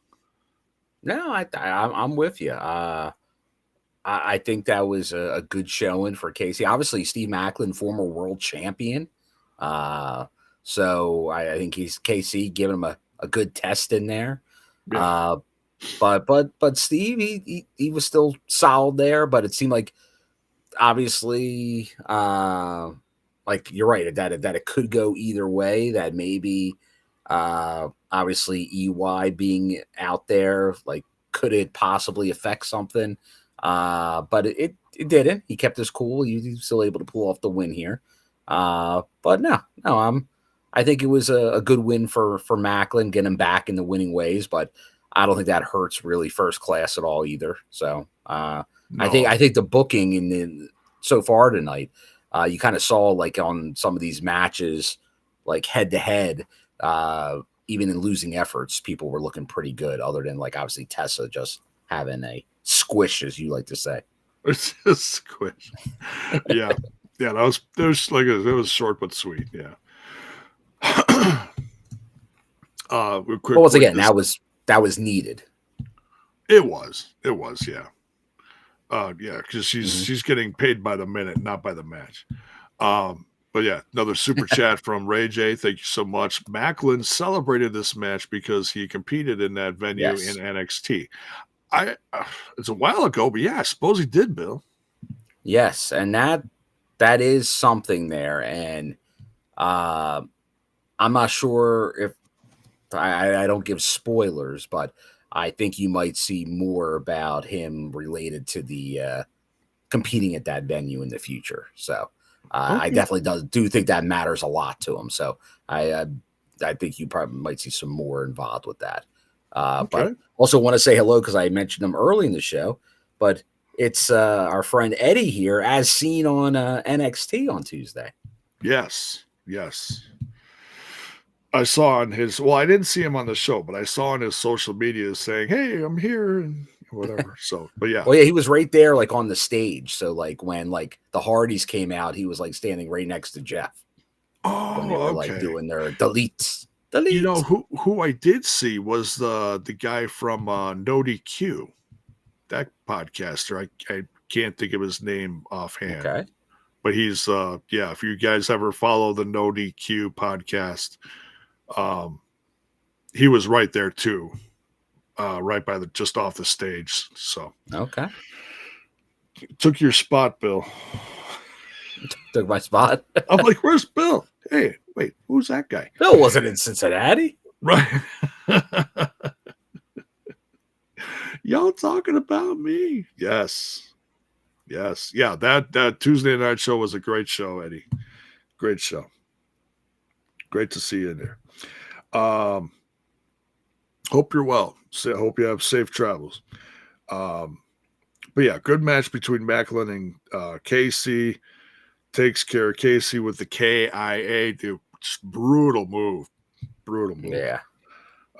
No, I'm with you. I think that was a good showing for Casey. Obviously, Steve Maclin, former world champion. So I think he's KC giving him a good test in there. Yeah. But Steve, he was still solid there, but it seemed like obviously like you're right that it could go either way, that maybe obviously EY being out there, like could it possibly affect something? But it didn't. He kept his cool. He was still able to pull off the win here. But no, I think it was a good win for Maclin, get him back in the winning ways, but I don't think that hurts really first class at all either. So No. I think the booking in so far tonight, you kind of saw like on some of these matches, like head to head, even in losing efforts, people were looking pretty good. Other than like obviously Tessa just having a squish, as you like to say. It's just squish. Yeah. Yeah, that was like it was short but sweet. Yeah. Quick, But once again, this, that was needed. it was, yeah. Yeah, because Mm-hmm. she's getting paid by the minute, not by the match. But yeah, another super chat from Ray J. Thank you so much. Maclin celebrated this match because he competed in that venue in NXT. It's a while ago, but yeah, I suppose he did, Bill. Yes, and that is something there, and I'm not sure if I don't give spoilers, but I think you might see more about him related to the competing at that venue in the future. So I definitely do think that matters a lot to him. So I think you probably might see some more involved with that. But also want to say hello because I mentioned him early in the show, but it's our friend Eddie here, as seen on NXT on Tuesday. Yes. I saw on his, well, I didn't see him on the show, but I saw on his social media saying, "Hey, I'm here," and whatever. So, but yeah. Well, yeah, he was right there, like on the stage. So, like when like the Hardys came out, he was like standing right next to Jeff. When they were like doing their deletes. You know who I did see was the guy from No DQ, that podcaster. I can't think of his name offhand. Okay. But he's if you guys ever follow the No DQ podcast, he was right there too. Right by just off the stage. So okay. Took your spot, Bill. Took my spot. I'm like, where's Bill? Hey, wait, who's that guy? Bill wasn't in Cincinnati. Right. Y'all talking about me? Yes. Yeah, that Tuesday night show was a great show, Eddie. Great show. Great to see you in there. Hope you're well. Hope you have safe travels. But yeah, good match between Maclin and Casey. Takes care of Casey with the KIA. Dude, brutal move. Yeah.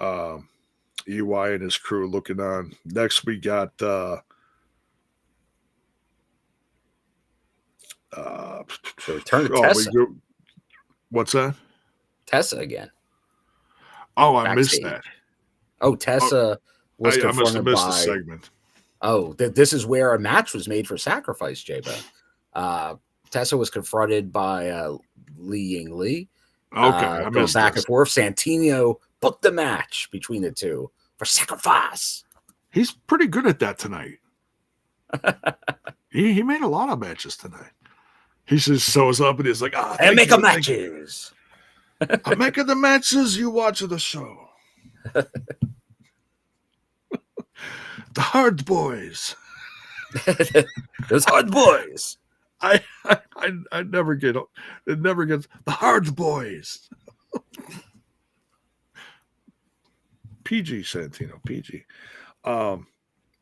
EY and his crew looking on. Next we got return to Tessa. What's that? Tessa again. Oh, I missed that. Oh, Tessa was confronted I must have missed by... the segment. Oh, this is where a match was made for Sacrifice, J-Bo. Tessa was confronted by Li Ying Li. Okay, I missed back and forth. Santino booked the match between the two for Sacrifice. He's pretty good at that tonight. he made a lot of matches tonight. He just shows up and he's like, and make a matches. I'm making the matches, you watch the show. The Hard Boys. Those Hard Boys. I never get it. Never gets the Hard Boys. PG Santino, PG.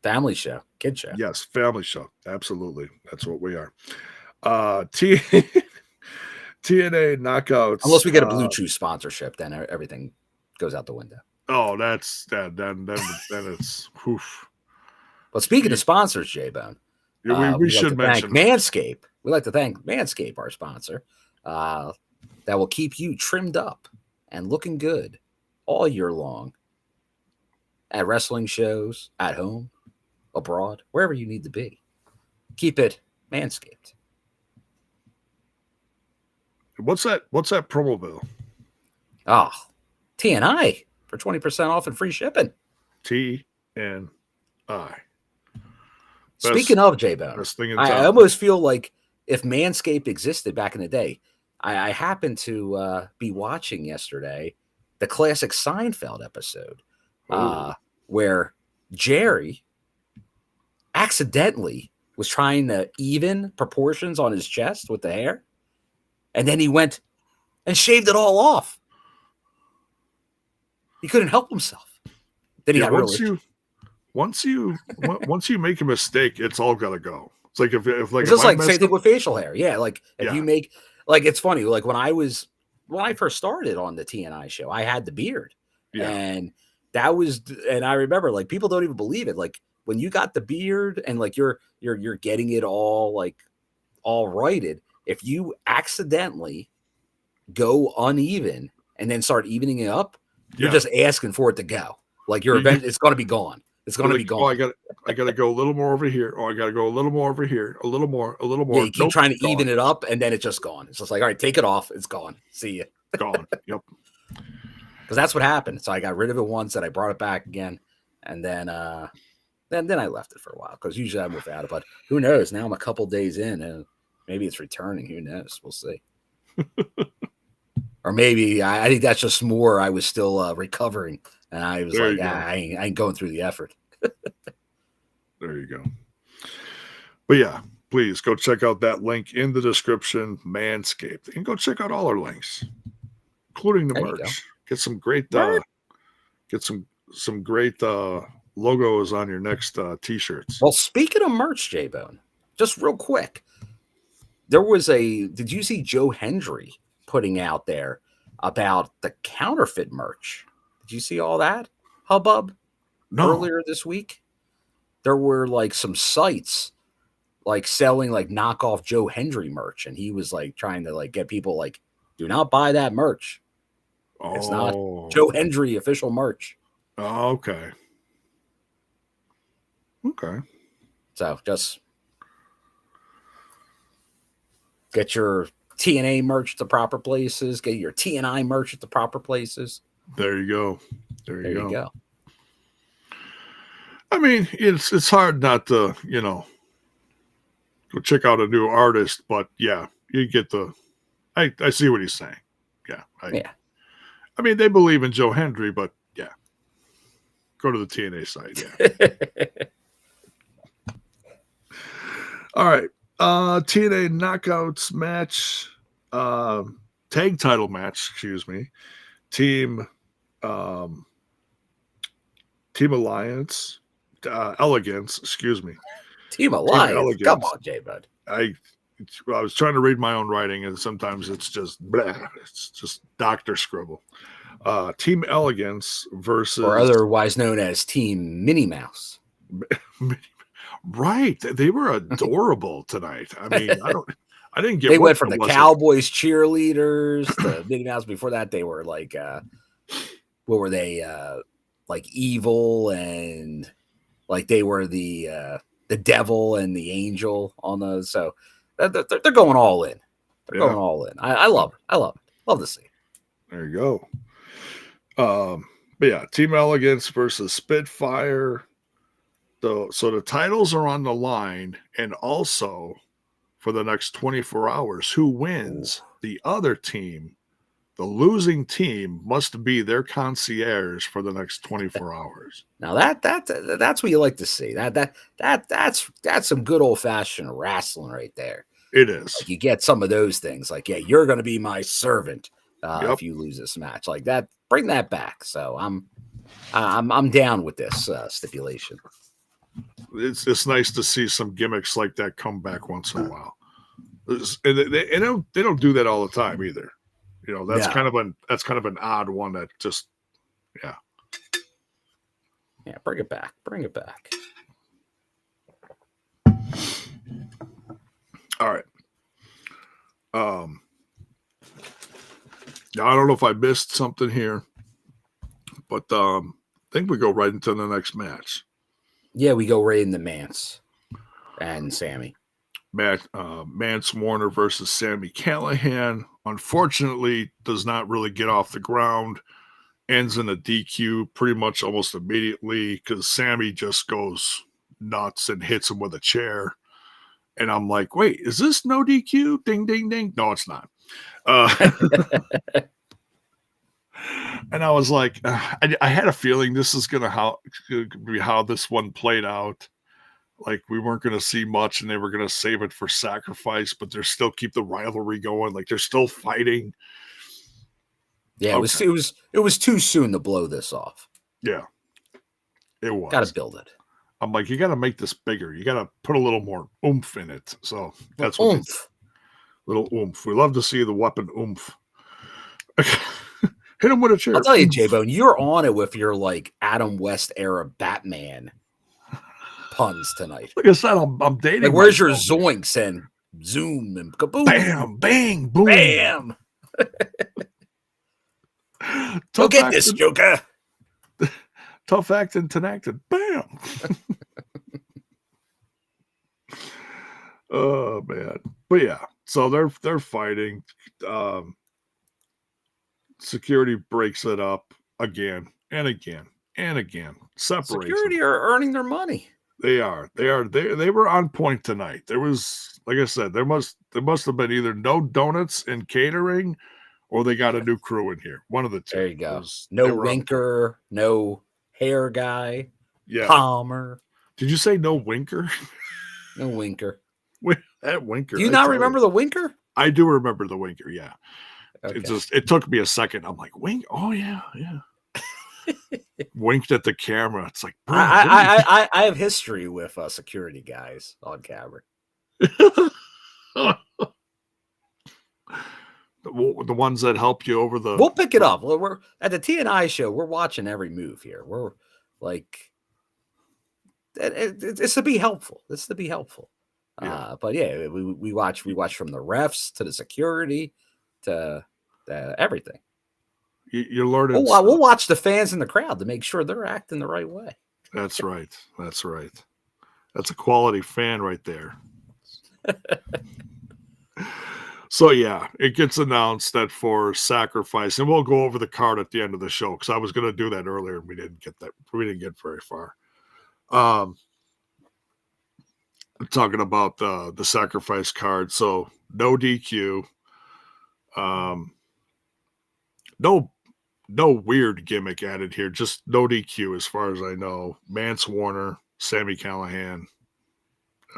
Family show, kid show. Yes, family show. Absolutely, that's what we are. TNA knockouts. Unless we get a Blue Chew sponsorship, then everything goes out the window. Oh, that's that. Then it's oof. But speaking of sponsors, J-Bone, we should mention Manscaped. We'd like to thank Manscaped, our sponsor, that will keep you trimmed up and looking good all year long at wrestling shows, at home, abroad, wherever you need to be. Keep it Manscaped. What's that promo bill? Oh, TNI for 20% off and free shipping. TNI. Speaking of J-Bone, I almost feel like if Manscaped existed back in the day, I happened to be watching yesterday the classic Seinfeld episode where Jerry accidentally was trying to even proportions on his chest with the hair, and then he went and shaved it all off. He couldn't help himself. Then he got once you make a mistake, it's all gotta go. It's like if it's just like same thing with facial hair. Yeah, like if you make, like, it's funny. Like when I first started on the TNI show, I had the beard, and I remember, like, people don't even believe it. Like when you got the beard and like you're getting it all like all righted, if you accidentally go uneven, and then start evening it up, you're Yeah. just asking for it to go. Like your event, it's going to be gone. It's going to be gone. Oh, I got to go a little more over here. Oh, I got to go a little more over here. A little more. Yeah, you keep Nope, trying to gone. even it up, and then it's just gone. It's just like, all right, take it off. It's gone. See you. Gone. Yep. Because that's what happened. So I got rid of it once, and I brought it back again, and then I left it for a while because usually I'm without it. But who knows? Now I'm a couple days in, and maybe it's returning. Who knows? We'll see. Or maybe I think that's just more. I was still recovering, and I was like, I ain't going through the effort. There you go. But yeah, please go check out that link in the description, Manscaped, and go check out all our links, including the merch. Get some great, get some great logos on your next t-shirts. Well, speaking of merch, J-Bone, just real quick, did you see Joe Hendry putting out there about the counterfeit merch? Did you see all that hubbub earlier this week? There were like some sites like selling like knockoff Joe Hendry merch, and he was like trying to like get people like, do not buy that merch. It's not Joe Hendry official merch. Oh, okay. So just get your TNA merch at the proper places. Get your TNI merch at the proper places. There you go. There you go. I mean, it's hard not to, go check out a new artist, but yeah, you get I see what he's saying. Yeah. I mean, they believe in Joe Hendry, but yeah, go to the TNA site. Yeah. All right. TNA Knockouts match, tag title match, excuse me. Team Alliance, Elegance, excuse me. Team Alliance. Come on, J-Bud. I was trying to read my own writing, and sometimes it's just blah. It's just doctor scribble. Team Elegance versus, or otherwise known as Team Minnie Mouse. Right, they were adorable tonight. I mean, I didn't get. They went from the Cowboys cheerleaders to Minnie Mouse. Before that, they were like, what were they? Like evil, and like they were the devil and the angel on those. So they're going all in. They're going all in. I love it. I love it. Love to see. There you go. But yeah, Team Elegance versus Spitfire. So the titles are on the line, and also for the next 24 hours, who wins? The other team, the losing team, must be their concierge for the next 24 hours. Now that's what you like to see. That's some good old fashioned wrestling right there. It is. Like you get some of those things, like you're going to be my servant if you lose this match, like that. Bring that back. So I'm down with this stipulation. It's nice to see some gimmicks like that come back once in a while. And they don't do that all the time either. That's kind of an odd one that just bring it back. All right. I don't know if I missed something here, but I think we go right into the next match. Yeah, we go right into Mance and Sami. Mance Warner versus Sami Callihan. Unfortunately, does not really get off the ground. Ends in a DQ pretty much almost immediately because Sami just goes nuts and hits him with a chair. And I'm like, wait, is this no DQ? Ding, ding, ding. No, it's not. And I was like, I had a feeling this is going to be how this one played out. Like we weren't going to see much and they were going to save it for sacrifice, but they're still keep the rivalry going. Like they're still fighting. Yeah, it was too soon to blow this off. Yeah, it was. Got to build it. I'm like, you got to make this bigger. You got to put a little more oomph in it. So that's what little oomph. We love to see the weapon oomph. Hit him with a chair. I'll tell you, J-Bone, you're on it with your like Adam West era Batman puns tonight. Like I said, I'm dating. Like, where's your zoinks and zoom and kaboom? Bam, bang, boom, bam. Go get this, Joker. Tough acting, tenacted. Bam. Oh man. But yeah, so they're fighting. Security breaks it up again and again and again. Separates Security them. are earning their money. They were on point tonight. There was, like I said, there must have been either no donuts and catering, or they got a new crew in here. One of the two. There you go. No Winker, no hair guy. Yeah. Palmer. Did you say no Winker? No Winker. That Winker. Do you not remember the Winker? I do remember the Winker, yeah. Okay. It took me a second. I'm like, wink. Oh yeah. Winked at the camera. It's like, bro, I have history with security guys on camera. the ones that help you over the. We'll pick it up. We're at the TNI show. We're watching every move here. We're like, it's to be helpful. It's to be helpful. Yeah. But yeah, we watch from the refs to the security to everything. You're learning. We'll watch the fans in the crowd to make sure they're acting the right way. That's right. That's a quality fan right there. So yeah, it gets announced that for sacrifice, and we'll go over the card at the end of the show because I was going to do that earlier and we didn't get very far. Talking about the sacrifice card, so no DQ, no weird gimmick added here, just no DQ as far as I know. Mance Warner, Sami Callihan.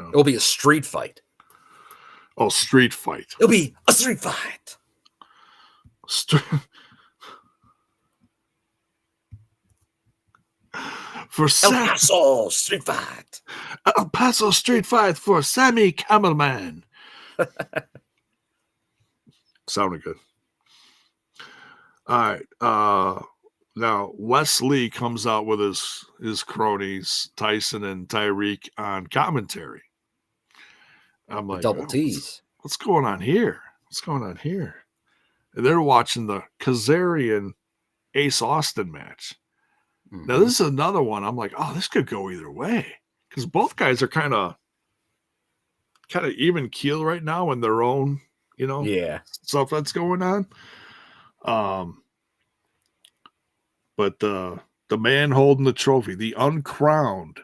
It'll be a street fight. Oh, street fight. It'll be a street fight. For El Paso street fight. El Paso street fight for Sami Camelman. Sounded good. All right. Now Wesley comes out with his cronies, Tyson and Tyreek, on commentary. I'm like, double T's. What's going on here? What's going on here? And they're watching the Kazarian Ace Austin match. Mm-hmm. Now this is another one. I'm like, oh, this could go either way because both guys are kind of even keel right now in their own, stuff that's going on. But the man holding the trophy, the uncrowned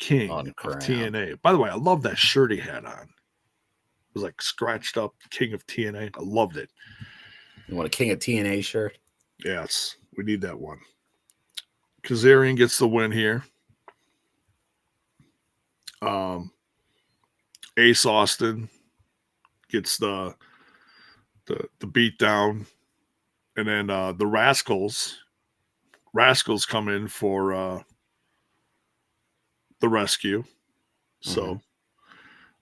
king of TNA. By the way, I love that shirt he had on. It was like scratched up King of TNA. I loved it. You want a King of TNA shirt? Yes, we need that one. Kazarian gets the win here. Ace Austin gets the beat down, and then the Rascals come in for the rescue. So,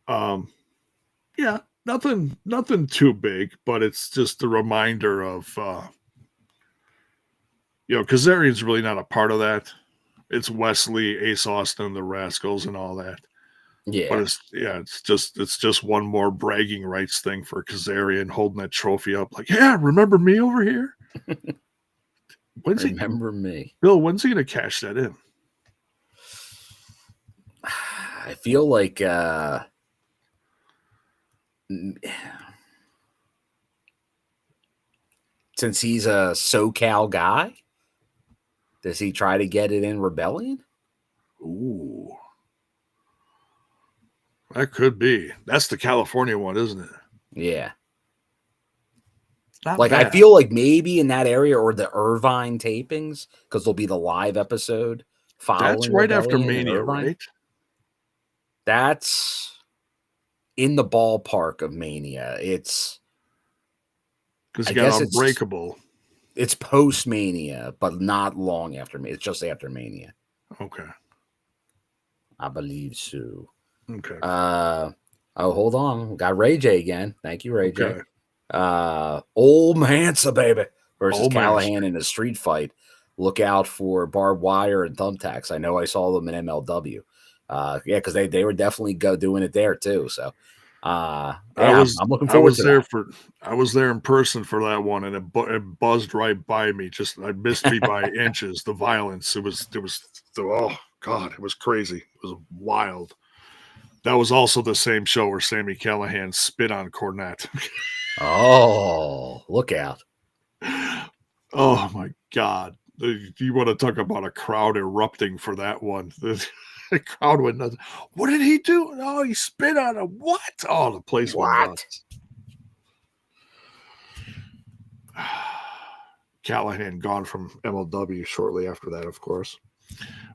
yeah, nothing too big, but it's just a reminder of, Kazarian's really not a part of that. It's Wesley, Ace Austin, the Rascals, and all that. Yeah, but it's just one more bragging rights thing for Kazarian holding that trophy up, like, yeah, remember me over here? Remember me, Bill? When's he gonna cash that in? I feel like since he's a SoCal guy, does he try to get it in Rebellion? Ooh, that could be. That's the California one, isn't it? Yeah. Not like bad. I feel like maybe in that area or the Irvine tapings, because there'll be the live episode following. That's right after Rebellion Mania, right? That's in the ballpark of Mania. It's because you got Unbreakable. It's post Mania, but not long after Mania. It's just after Mania. Okay. I believe so. Okay. Hold on. We got Ray J again. Thank you, Ray Okay. J. Old Mance, baby, versus Old Callihan Mance. in a street fight. Look out for barbed wire and thumbtacks. I know I saw them in MLW. Yeah, because they were definitely doing it there too. So I'm looking forward to that. I was there in person for that one, and it buzzed right by me. I missed me by inches. The violence, oh God, it was crazy. It was wild. That was also the same show where Sami Callihan spit on Cornette. Oh, look out. Oh my God. You want to talk about a crowd erupting for that one. The crowd went nuts. What did he do? Oh, he spit on him. What? Oh, the place went nuts. Callihan gone from MLW shortly after that, of course.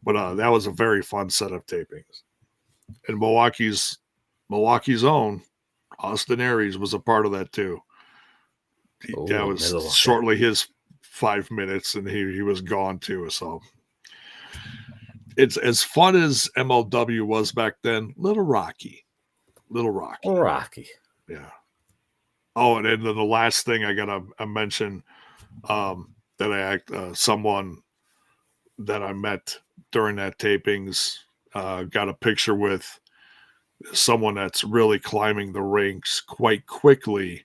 But that was a very fun set of tapings. And Milwaukee's own Austin Aries was a part of that too. That was shortly his 5 minutes, and he was gone too. So it's as fun as MLW was back then. Little rocky. Yeah. Oh, and then the last thing I gotta mention that someone that I met during that tapings got a picture with someone that's really climbing the ranks quite quickly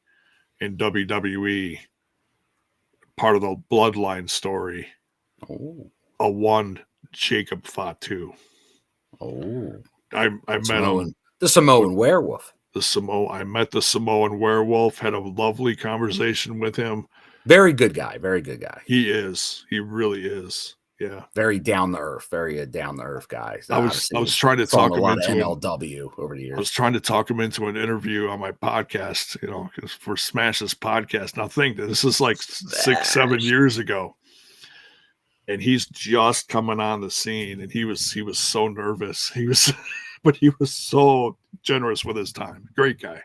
in WWE. Part of the bloodline story. Oh. A one Jacob Fatu. Oh. I met him. The Samoan werewolf. I met the Samoan werewolf, had a lovely conversation with him. Very good guy. He is. He really is. Yeah. Very down to earth guy. I was trying to talk him into MLW over the years. I was trying to talk him into an interview on my podcast, for Smash's podcast. Now think that this is like 6-7 years ago. And he's just coming on the scene, and he was so nervous. But he was so generous with his time. Great guy.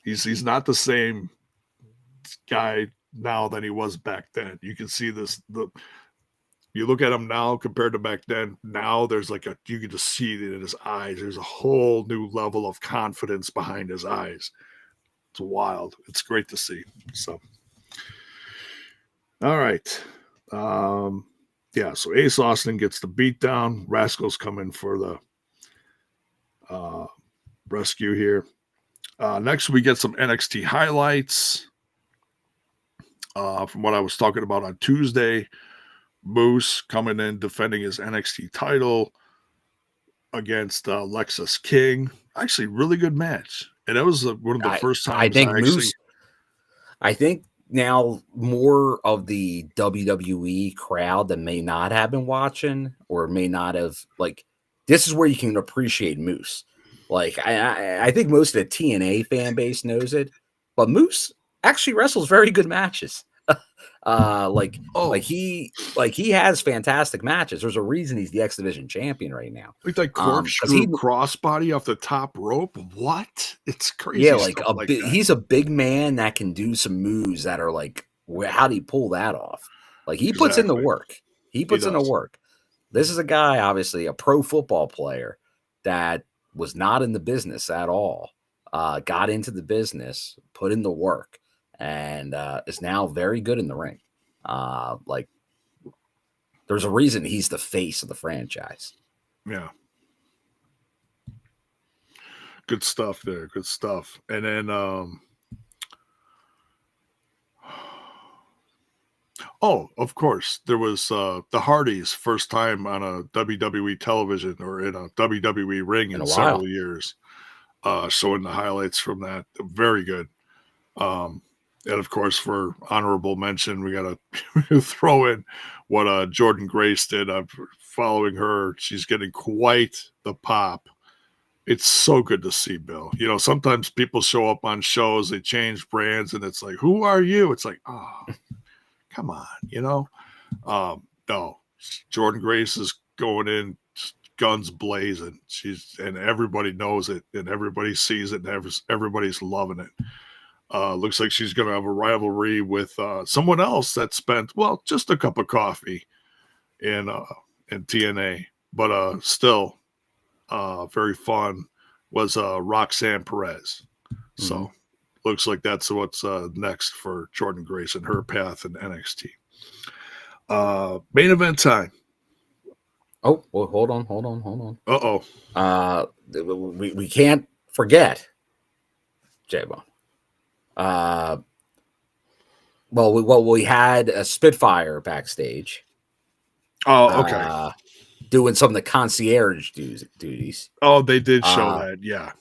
He's not the same guy now than he was back then. You can see you look at him now compared to back then. Now there's you can just see it in his eyes. There's a whole new level of confidence behind his eyes. It's wild. It's great to see. So, all right. So Ace Austin gets the beatdown. Rascals come in for the rescue here. Next, we get some NXT highlights. From what I was talking about on Tuesday, Moose coming in defending his NXT title against Lexus King. Actually, really good match. And that was one of the first times I think Moose. I think now more of the WWE crowd that may not have been watching or may not have this is where you can appreciate Moose. I think most of the TNA fan base knows it, but Moose actually wrestles very good matches. He has fantastic matches. There's a reason he's the X Division champion right now. Like that corkscrew crossbody off the top rope. What? It's crazy. Yeah, he's a big man that can do some moves that are how do you pull that off? He puts in the work. He puts in the work. This is a guy, obviously a pro football player that was not in the business at all. Got into the business, put in the work, and is now very good in the ring. There's a reason he's the face of the franchise. Yeah. Good stuff there. Good stuff. And then, of course, there was the Hardys' first time on a WWE television or in a WWE ring in several years. Showing the highlights from that. Very good. And of course, for honorable mention, we got to throw in what Jordan Grace did. I'm following her. She's getting quite the pop. It's so good to see, Bill. Sometimes people show up on shows, they change brands, and it's like, who are you? It's like, oh, come on, no. Jordan Grace is going in guns blazing. And everybody knows it, and everybody sees it, and everybody's loving it. Looks like she's going to have a rivalry with someone else that spent, just a cup of coffee in TNA. But still very fun was Roxanne Perez. Mm-hmm. So looks like that's what's next for Jordan Grace and her path in NXT. Main event time. Oh, well, hold on. Uh-oh. We can't forget, J-Bone. We had a Spitfire backstage. Oh, okay. Doing some of the concierge duties. Oh, they did show that. Yeah.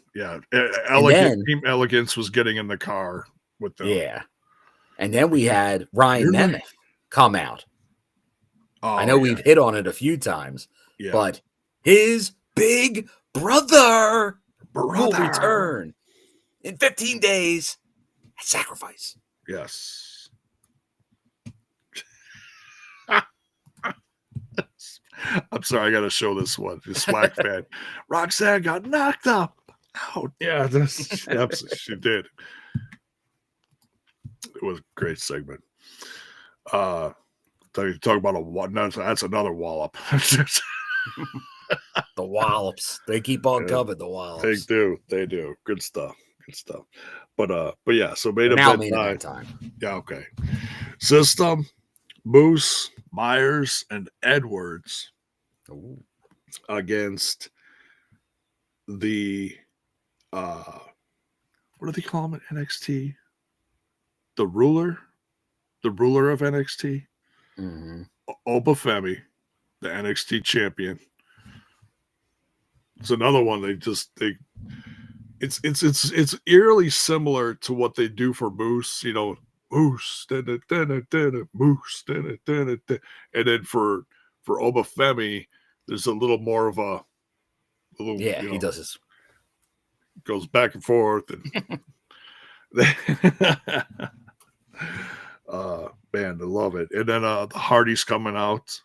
then Team Elegance was getting in the car with them. Yeah. And then we had Ryan You're Nemeth come out. Oh, I know we've hit on it a few times, but his big brother will return in 15 days at Sacrifice. Yes. I'm sorry, I got to show this one. The Swag fan. Roxanne got knocked up. Oh, yeah, she did. It was a great segment. Talk about that's another wallop. The wallops. They keep on coming, the wallops. They do. Good stuff. But yeah, so main event time. Yeah, okay. System, Moose, Myers, and Edwards against the what do they call him at NXT? The ruler of NXT. Mm-hmm. Oba Femi, the NXT champion. It's another one it's eerily similar to what they do for Moose, Moose, Moose, and then for Oba Femi, there's a little more of a little, he does this. Goes back and forth and man, I love it. And then the Hardys coming out.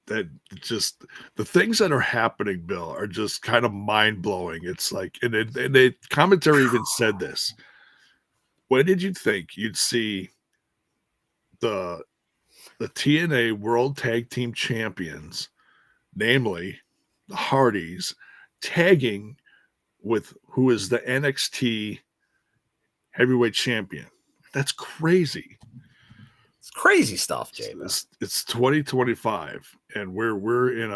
That just the things that are happening, Bill, are just kind of mind blowing. It's like, and the commentary even said this. When did you think you'd see the TNA World Tag Team Champions, namely the Hardys, tagging with who is the NXT Heavyweight Champion? That's crazy. It's crazy stuff, Jay. It's 2025, and we're in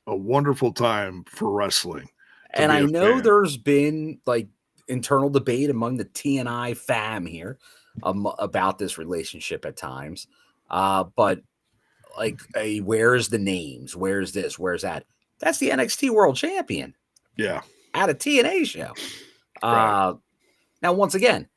a wonderful time for wrestling. And I know there's been like internal debate among the TNI fam here about this relationship at times. But like, where's the names? Where's this? Where's that? That's the NXT World Champion. Yeah. At a TNA show. Right. Now, once again,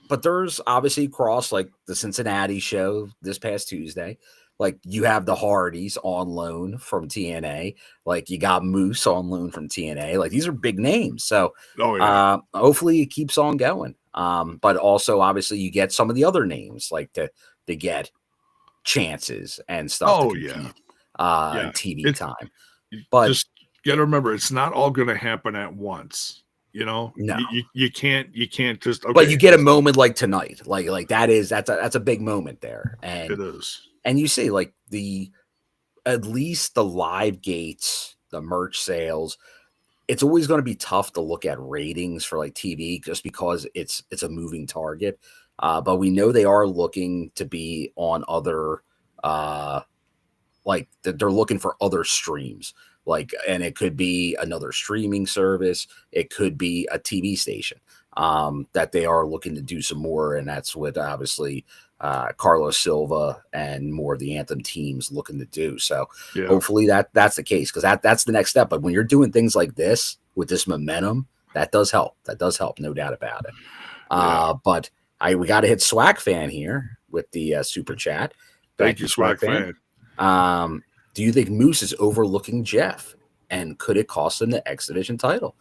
but there's obviously Cross, like the Cincinnati show this past Tuesday. Like, you have the Hardys on loan from TNA. Like, you got Moose on loan from TNA. Like, these are big names. So, hopefully it keeps on going. But also, obviously, you get some of the other names, like to get chances and stuff to compete, TV time. But just got to remember, it's not all going to happen at once. No, you can't just. Okay. But you get a moment like tonight, like that's a big moment there, and it is. And you see, like, at least the live gates, the merch sales. It's always going to be tough to look at ratings for like TV just because it's a moving target. But we know they are looking to be on other, they're looking for other streams. And it could be another streaming service. It could be a TV station that they are looking to do some more. And that's what obviously Carlos Silva and more of the Anthem teams looking to do. So hopefully that's the case, because that's the next step. But when you're doing things like this with this momentum, that does help. That does help, no doubt about it. But we got to hit Swag Fan here with the super chat. Thank you, Swag Fan. Do you think Moose is overlooking Jeff, and could it cost him the X Division title?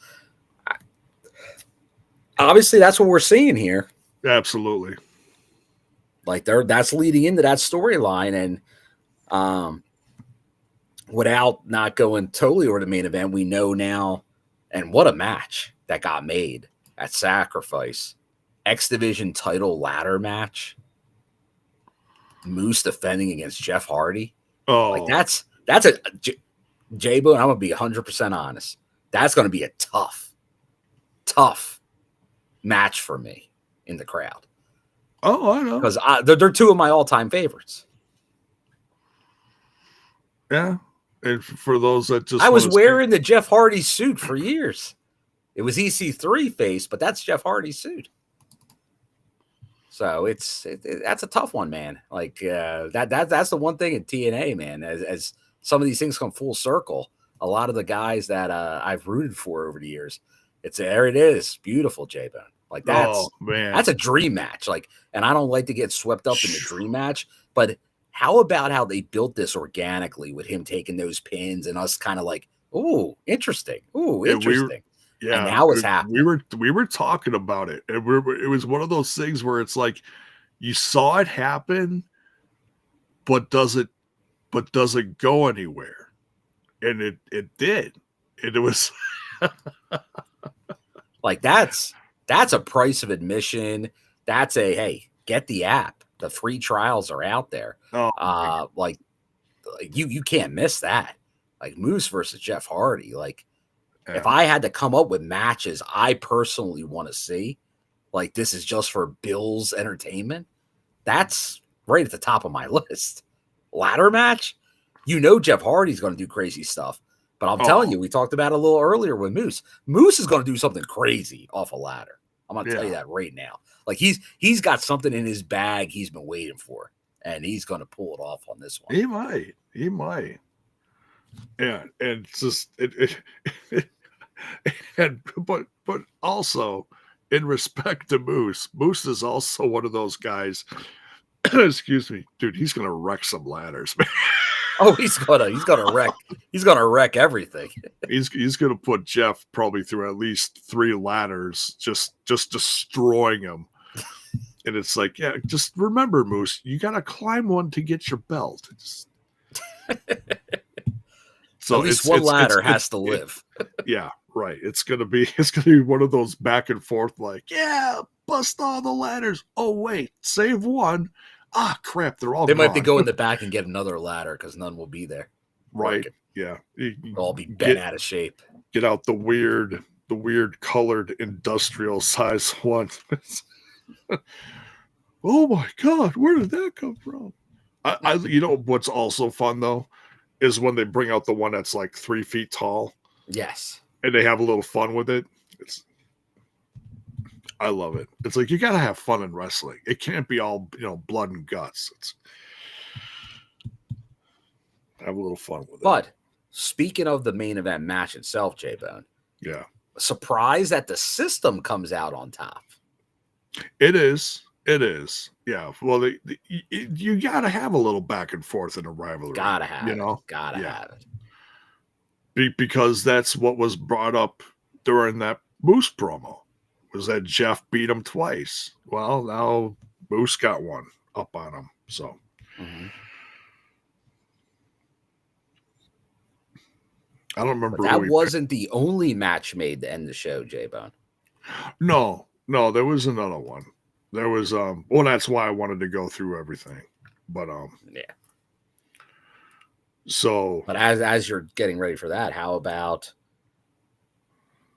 Obviously, that's what we're seeing here. Absolutely. That's leading into that storyline, and without not going totally over the main event, we know now, and what a match that got made at Sacrifice. X Division title ladder match. Moose defending against Jeff Hardy. Oh, that's a J-Bo, and I'm gonna be 100% honest. That's gonna be a tough match for me in the crowd. Oh, I know. because they're two of my all-time favorites. Yeah. And for those that just I was want to wearing the Jeff Hardy suit for years. It was EC3 face, but that's Jeff Hardy's suit. So that's a tough one, man. Like that's the one thing in TNA, man. As some of these things come full circle, a lot of the guys that I've rooted for over the years, there it is, beautiful, J-Bone. Like oh man, that's a dream match. Like, and I don't like to get swept up in the dream match, but how about how they built this organically with him taking those pins and us kind of like, ooh, interesting, ooh, interesting. Yeah, and now it's happening. We were talking about it, and it was one of those things where it's like you saw it happen, but does it go anywhere? And it did, and it was like that's a price of admission. That's a hey, get the app. The free trials are out there. Oh, like you can't miss that. Like Moose versus Jeff Hardy, like. Yeah. If I had to come up with matches I personally want to see, like this is just for Bill's entertainment, that's right at the top of my list. Ladder match, Jeff Hardy's going to do crazy stuff, but I'm telling you, we talked about it a little earlier with Moose. Moose is going to do something crazy off a ladder. I'm going to tell you that right now. Like he's got something in his bag he's been waiting for, and he's going to pull it off on this one. He might. Yeah, and it's just but also in respect to Moose is also one of those guys. Excuse me, dude. He's gonna wreck some ladders, man. Oh, he's gonna wreck everything. He's gonna put Jeff probably through at least 3 ladders, just destroying him. And it's like, yeah, just remember, Moose, you gotta climb one to get your belt. So at least one ladder has to live. Yeah, right. It's gonna be one of those back and forth, like, yeah, bust all the ladders. Oh wait, save one. Ah, crap, they're all. They might have to go in the back and get another ladder because none will be there. Right. Yeah. They'll all be bent out of shape. Get out the weird colored industrial size one. Oh my God, where did that come from? I what's also fun though is when they bring out the one that's like 3 feet tall. Yes. And they have a little fun with it. I love it. It's like you got to have fun in wrestling. It can't be all, blood and guts. Have a little fun with it. But speaking of the main event match itself, J-Bone. Yeah. Surprised that the system comes out on top. It is. Yeah. Well, you got to have a little back and forth in a rivalry. Gotta have it. Gotta have it. Because that's what was brought up during that Moose promo, was that Jeff beat him twice. Well, now Moose got one up on him. So. Mm-hmm. I don't remember. But that wasn't the only match made to end the show, J-Bone. No, there was another one. There was well, that's why I wanted to go through everything. But yeah. So, but as you're getting ready for that, how about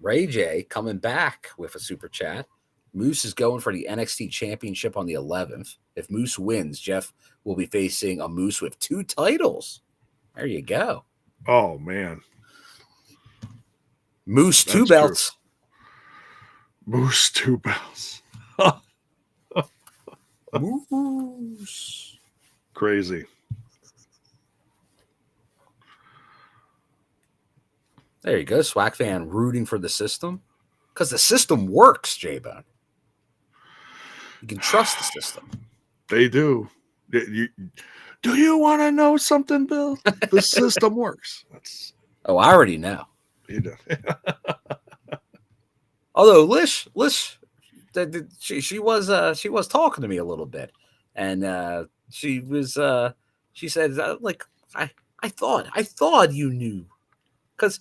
Ray J coming back with a super chat? Moose is going for the NXT Championship on the 11th. If Moose wins, Jeff will be facing a Moose with 2 titles. There you go. Oh man. Moose, that's 2 belts. True. Moose, 2 belts. Moose. Crazy. There you go. Swag fan rooting for the system. Because the system works, J-Bone. You can trust the system. They do. Do you want to know something, Bill? The system works. Oh, I already know. You do. Although Lish, she was talking to me a little bit, and she said like I thought you knew, but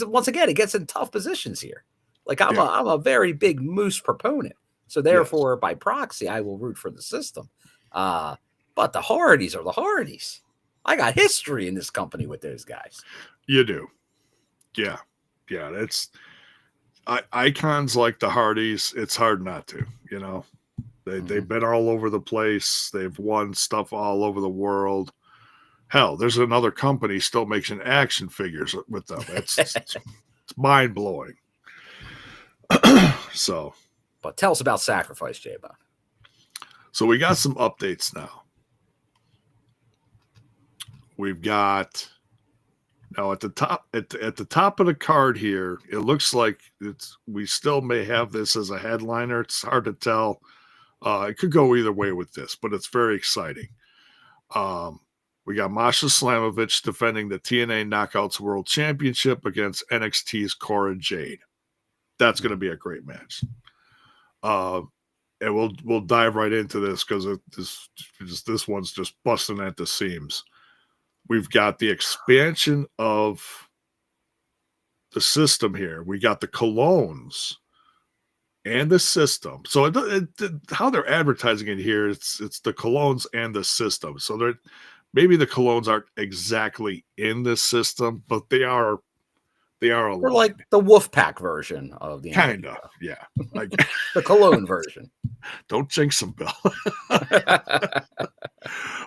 once again it gets in tough positions here. Like I'm a very big Moose proponent, so therefore by proxy I will root for the system. But the Hardys are the Hardys. I got history in this company with those guys. You do. Yeah. That's icons like the Hardys. It's hard not to, They've been all over the place. They've won stuff all over the world. Hell, there's another company still making action figures with them. It's mind blowing. So, but tell us about Sacrifice, J-Bone. So we got some updates now. We've got now at the top at the top of the card here. It looks like we still may have this as a headliner. It's hard to tell. It could go either way with this, but it's very exciting. We got Masha Slamovich defending the TNA Knockouts World Championship against NXT's Cora Jade. That's going to be a great match. And we'll dive right into this because this one's just busting at the seams. We've got the expansion of the system here. We got the colognes and the system. So how they're advertising it here, it's the colognes and the system. So maybe the colognes aren't exactly in this system, but they are a They're like the Wolfpack version of the kind of, yeah. Like the cologne version. Don't jinx them, Bill.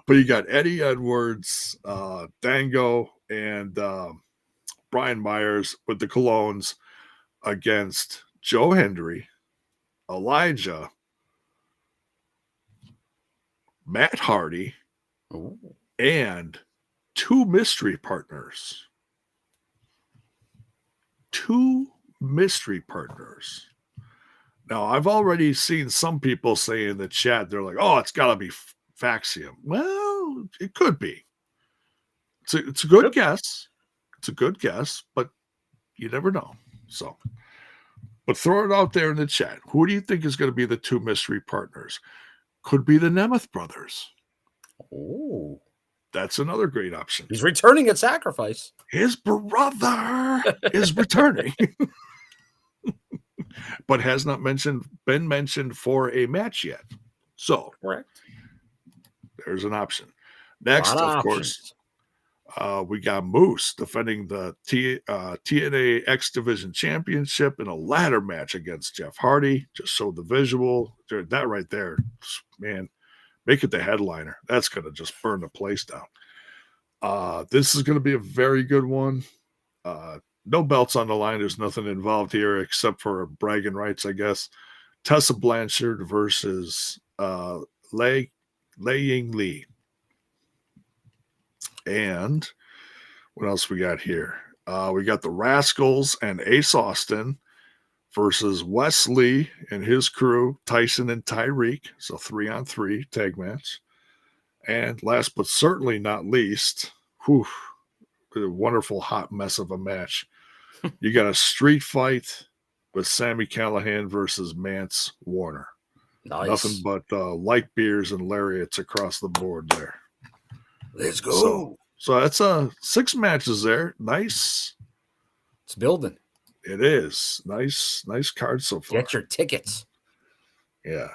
But you got Eddie Edwards, Dango, and Brian Myers with the colognes against Joe Hendry, Elijah, Matt Hardy, and two mystery partners. Two mystery partners. Now, I've already seen some people say in the chat, they're like, oh, it's got to be Faxium. Well, it could be. It's a good guess. It's a good guess, but you never know. So, but throw it out there in the chat. Who do you think is going to be the two mystery partners? Could be the Nemeth brothers. Oh, that's another great option. He's returning at Sacrifice. His brother is returning, but has not been mentioned for a match yet. So, correct. There's an option. Next, of course, we got Moose defending the TNA X Division Championship in a ladder match against Jeff Hardy. Just showed the visual. That right there, man, make it the headliner. That's going to just burn the place down. This is going to be a very good one. No belts on the line. There's nothing involved here except for bragging rights, I guess. Tessa Blanchard versus Lei Ying Lee. And what else we got here? We got the Rascals and Ace Austin versus Wes Lee and his crew, Tyson and Tyreek. So 3-on-3 tag match. And last but certainly not least, a wonderful hot mess of a match. You got a street fight with Sami Callihan versus Mance Warner. Nice. Nothing but light beers and lariats across the board there. Let's go. So that's 6 matches there. Nice. It's building. It is. Nice card so far. Get your tickets. Yeah.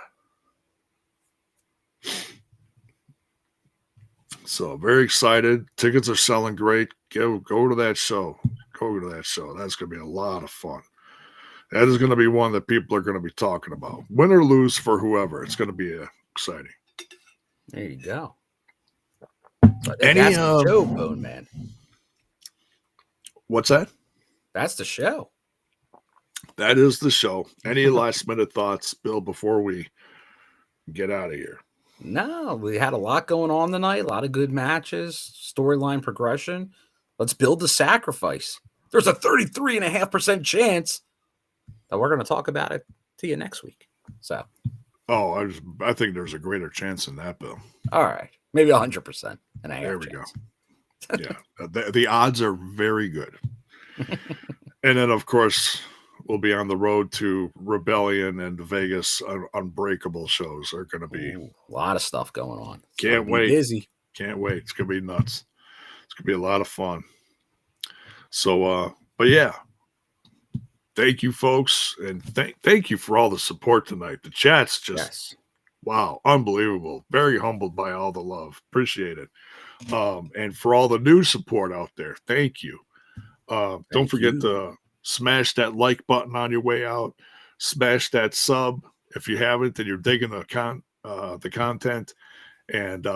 So very excited. Tickets are selling great. Go to that show. Go to that show. That's going to be a lot of fun. That is going to be one that people are going to be talking about. Win or lose for whoever. It's going to be exciting. There you go. That's the show, Bone Man. What's that? That's the show. That is the show. Any last minute thoughts, Bill, before we get out of here? No, we had a lot going on tonight. A lot of good matches, storyline progression. Let's build the Sacrifice. There's a 33.5% chance that we're going to talk about it to you next week. So, I think there's a greater chance than that, Bill. All right, maybe 100%. There we go. Yeah, the odds are very good. And then, of course, we'll be on the road to Rebellion and Vegas. Unbreakable shows are going to be a lot of stuff going on. Can't wait. Busy. Can't wait. It's going to be nuts. It's going to be a lot of fun. So, but yeah, thank you, folks, and thank you for all the support tonight. The chat's just wow, unbelievable. Very humbled by all the love. Appreciate it. And for all the new support out there, thank you. Don't forget to smash that like button on your way out. Smash that sub. if you haven't and you're digging the content, and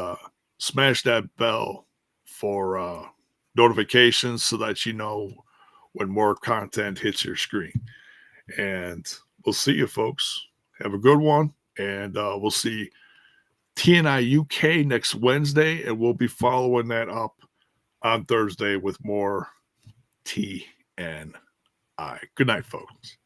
smash that bell for notifications so that you know when more content hits your screen. And we'll see you, folks. Have a good one. And we'll see TNI UK next Wednesday. And we'll be following that up on Thursday with more TNI. Good night, folks.